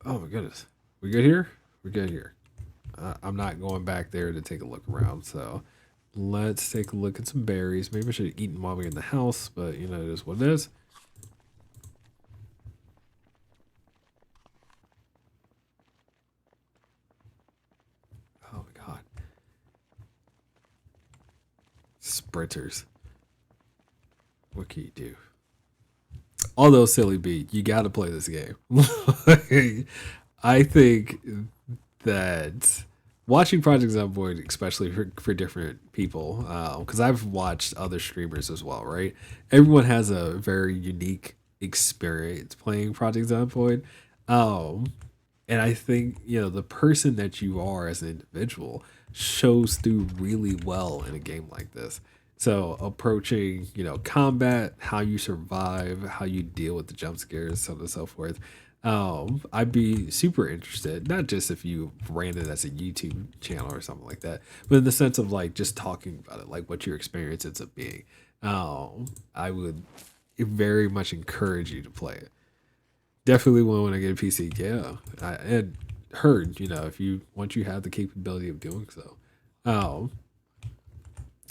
Oh my goodness, we good here? We're good here. I'm not going back there to take a look around. So let's take a look at some berries. Maybe I should have eaten while we were in the house, but it is what it is. Sprinters. What can you do? Although silly beat, you got to play this game. I think that watching Project Zomboid, especially for different people, because I've watched other streamers as well, right? Everyone has a very unique experience playing Project Zomboid. And I think, the person that you are as an individual shows through really well in a game like this. So approaching, combat, how you survive, how you deal with the jump scares, so on and so forth. I'd be super interested, not just if you ran it as a YouTube channel or something like that, but in the sense of just talking about it, what your experience ends up being. I would very much encourage you to play it. Definitely when I get a PC, yeah. I had heard, if once you have the capability of doing so.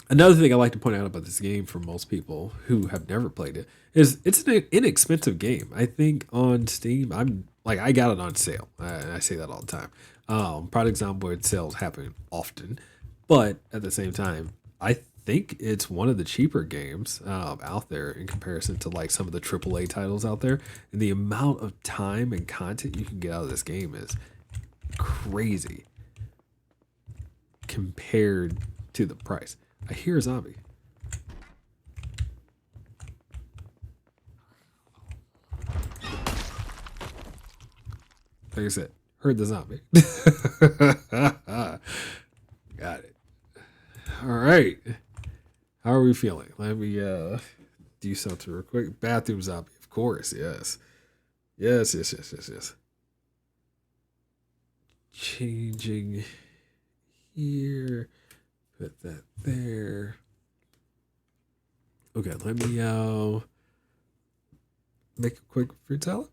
Another thing I like to point out about this game for most people who have never played it is it's an inexpensive game. I think on Steam, I got it on sale. I say that all the time. Project Zomboid sales happen often, but at the same time, I think it's one of the cheaper games out there in comparison to some of the AAA titles out there. And the amount of time and content you can get out of this game is crazy compared to the price. I hear a zombie. Like I said, hurt the zombie. Got it. All right. How are we feeling? Let me do something real quick. Bathroom zombie, of course. Yes. Yes, yes, yes, yes, yes. Changing here. Put that there. Okay, let me make a quick fruit salad.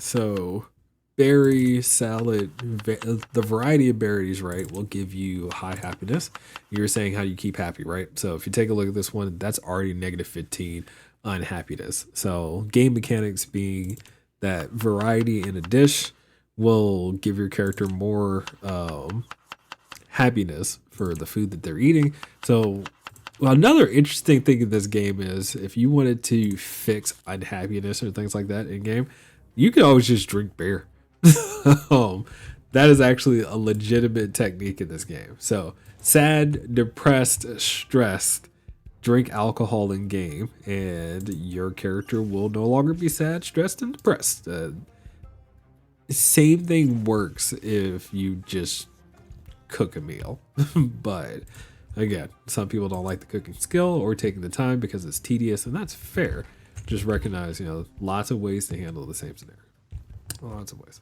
So, berry salad, the variety of berries, right, will give you high happiness. You were saying how you keep happy, right? So, if you take a look at this one, that's already negative 15 unhappiness. So, game mechanics being that variety in a dish will give your character more happiness for the food that they're eating. So, well, another interesting thing in this game is if you wanted to fix unhappiness or things like that in game, you can always just drink beer. That is actually a legitimate technique in this game. So, sad, depressed, stressed, drink alcohol in game, and your character will no longer be sad, stressed, and depressed. Same thing works if you just cook a meal. But again, some people don't like the cooking skill or taking the time because it's tedious, and that's fair. Just recognize, lots of ways to handle the same scenario. Lots of ways.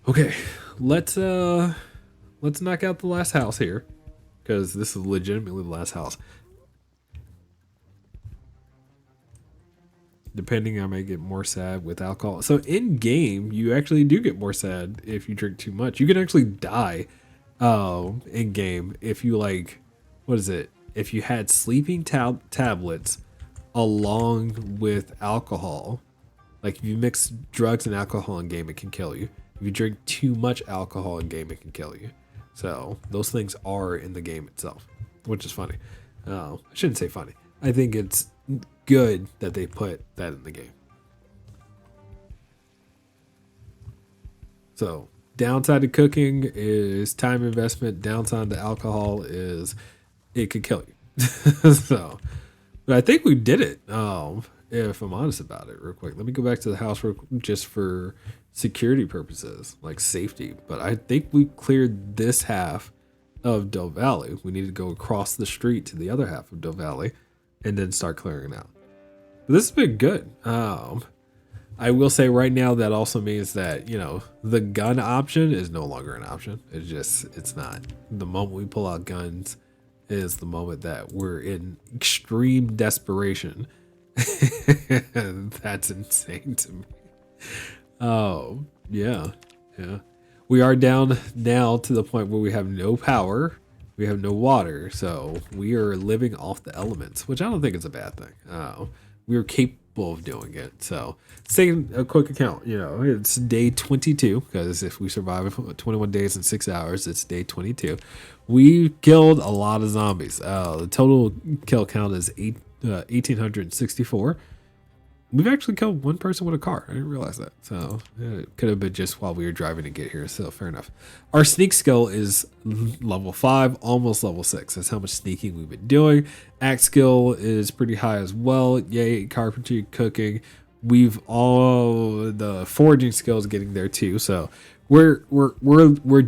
Okay, let's knock out the last house here, because this is legitimately the last house. Depending, I may get more sad with alcohol. So in game, you actually do get more sad if you drink too much. You can actually die in game if you what is it? If you had sleeping tablets along with alcohol, like if you mix drugs and alcohol in game, it can kill you. If you drink too much alcohol in game, it can kill you. So those things are in the game itself, which is funny. I shouldn't say funny. I think it's good that they put that in the game. So downside to cooking is time investment. Downside to alcohol is it could kill you. So, but I think we did it. If I'm honest about it, real quick, let me go back to the house just for security purposes, like safety. But I think we cleared this half of Doe Valley. We need to go across the street to the other half of Doe Valley, and then start clearing it out. But this has been good. I will say right now that also means that, the gun option is no longer an option. It's not. The moment we pull out guns is the moment that we're in extreme desperation. And that's insane to me. Oh, yeah. Yeah. We are down now to the point where we have no power. We have no water. So we are living off the elements, which I don't think is a bad thing. We are capable of doing it. So let's take a quick account. It's day 22, because if we survive 21 days and 6 hours, it's day 22. We killed a lot of zombies. The total kill count is 1,864. We've actually killed one person with a car. I didn't realize that. So it could have been just while we were driving to get here. So fair enough. Our sneak skill is level 5, almost level 6. That's how much sneaking we've been doing. Axe skill is pretty high as well. Yay, carpentry, cooking. We've all the foraging skills getting there too. So we're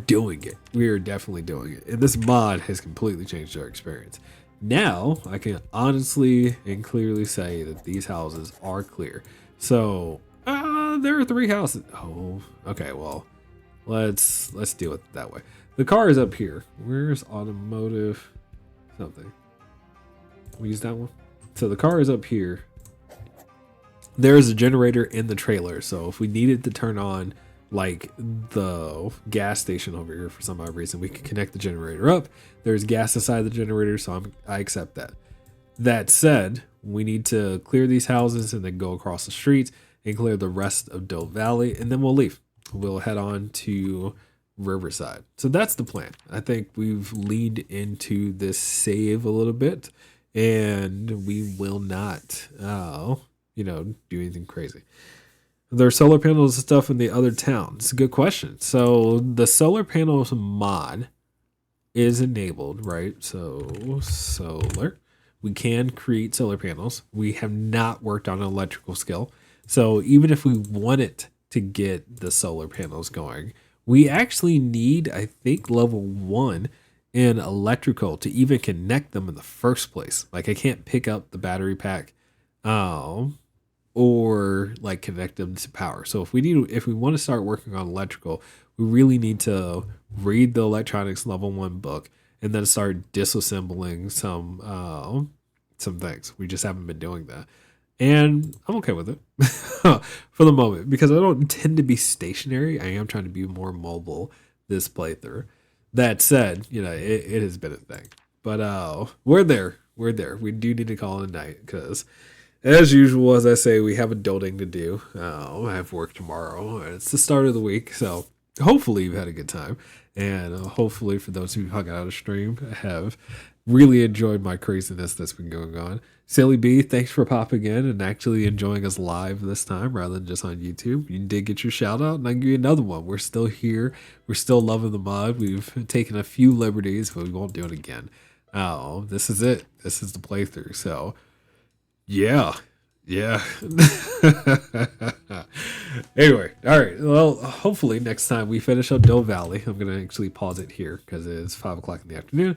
doing it. We are definitely doing it. And this mod has completely changed our experience. Now I can honestly and clearly say that these houses are clear. So there are 3 houses. Oh, okay. Well, let's deal with it that way. The car is up here. Where's automotive something? We use that one. So the car is up here. There is a generator in the trailer. So if we needed to turn on like the gas station over here for some odd reason, we can connect the generator up. There's gas inside the generator, so I accept that. That said, we need to clear these houses and then go across the streets and clear the rest of Doe Valley, and then we'll leave. We'll head on to Riverside. So that's the plan. I think we've leaned into this save a little bit, and we will not, do anything crazy. There's solar panels and stuff in the other town. It's a good question. So the solar panels mod is enabled, right? So solar, we can create solar panels. We have not worked on an electrical skill. So even if we wanted to get the solar panels going. We actually need, I think, level 1 in electrical to even connect them in the first place. Like I can't pick up the battery pack um or like connect them to power. So if we want to start working on electrical, we really need to read the electronics level 1 book and then start disassembling some things. We just haven't been doing that. And I'm okay with it for the moment because I don't intend to be stationary. I am trying to be more mobile this playthrough. That said, it has been a thing. But we're there. We're there. We do need to call it a night because, as usual, as I say, we have adulting to do. I have work tomorrow. It's the start of the week, so hopefully you've had a good time. And hopefully for those who hung out a stream have really enjoyed my craziness that's been going on. Silly B, thanks for popping in and actually enjoying us live this time rather than just on YouTube. You did get your shout out, and I can give you another one. We're still here. We're still loving the mod. We've taken a few liberties, but we won't do it again. Oh, this is it. This is the playthrough. So, yeah. Yeah. Anyway, all right. Well, hopefully next time we finish up Doe Valley. I'm going to actually pause it here because it's 5 o'clock in the afternoon.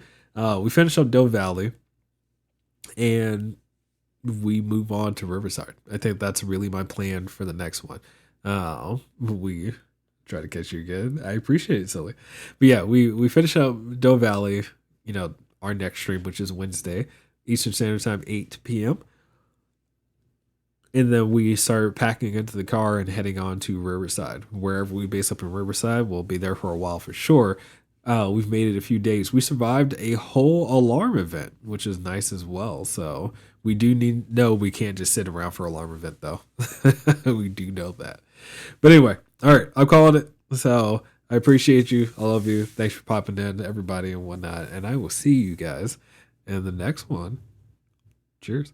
We finish up Doe Valley and we move on to Riverside. I think that's really my plan for the next one. We try to catch you again. I appreciate it, Silly. But yeah, we finish up Doe Valley, our next stream, which is Wednesday, Eastern Standard Time, 8 p.m. And then we start packing into the car and heading on to Riverside. Wherever we base up in Riverside, we'll be there for a while for sure. We've made it a few days. We survived a whole alarm event, which is nice as well. So we do know we can't just sit around for alarm event though. We do know that. But anyway, all right, I'm calling it. So I appreciate you. I love you. Thanks for popping in, everybody and whatnot. And I will see you guys in the next one. Cheers.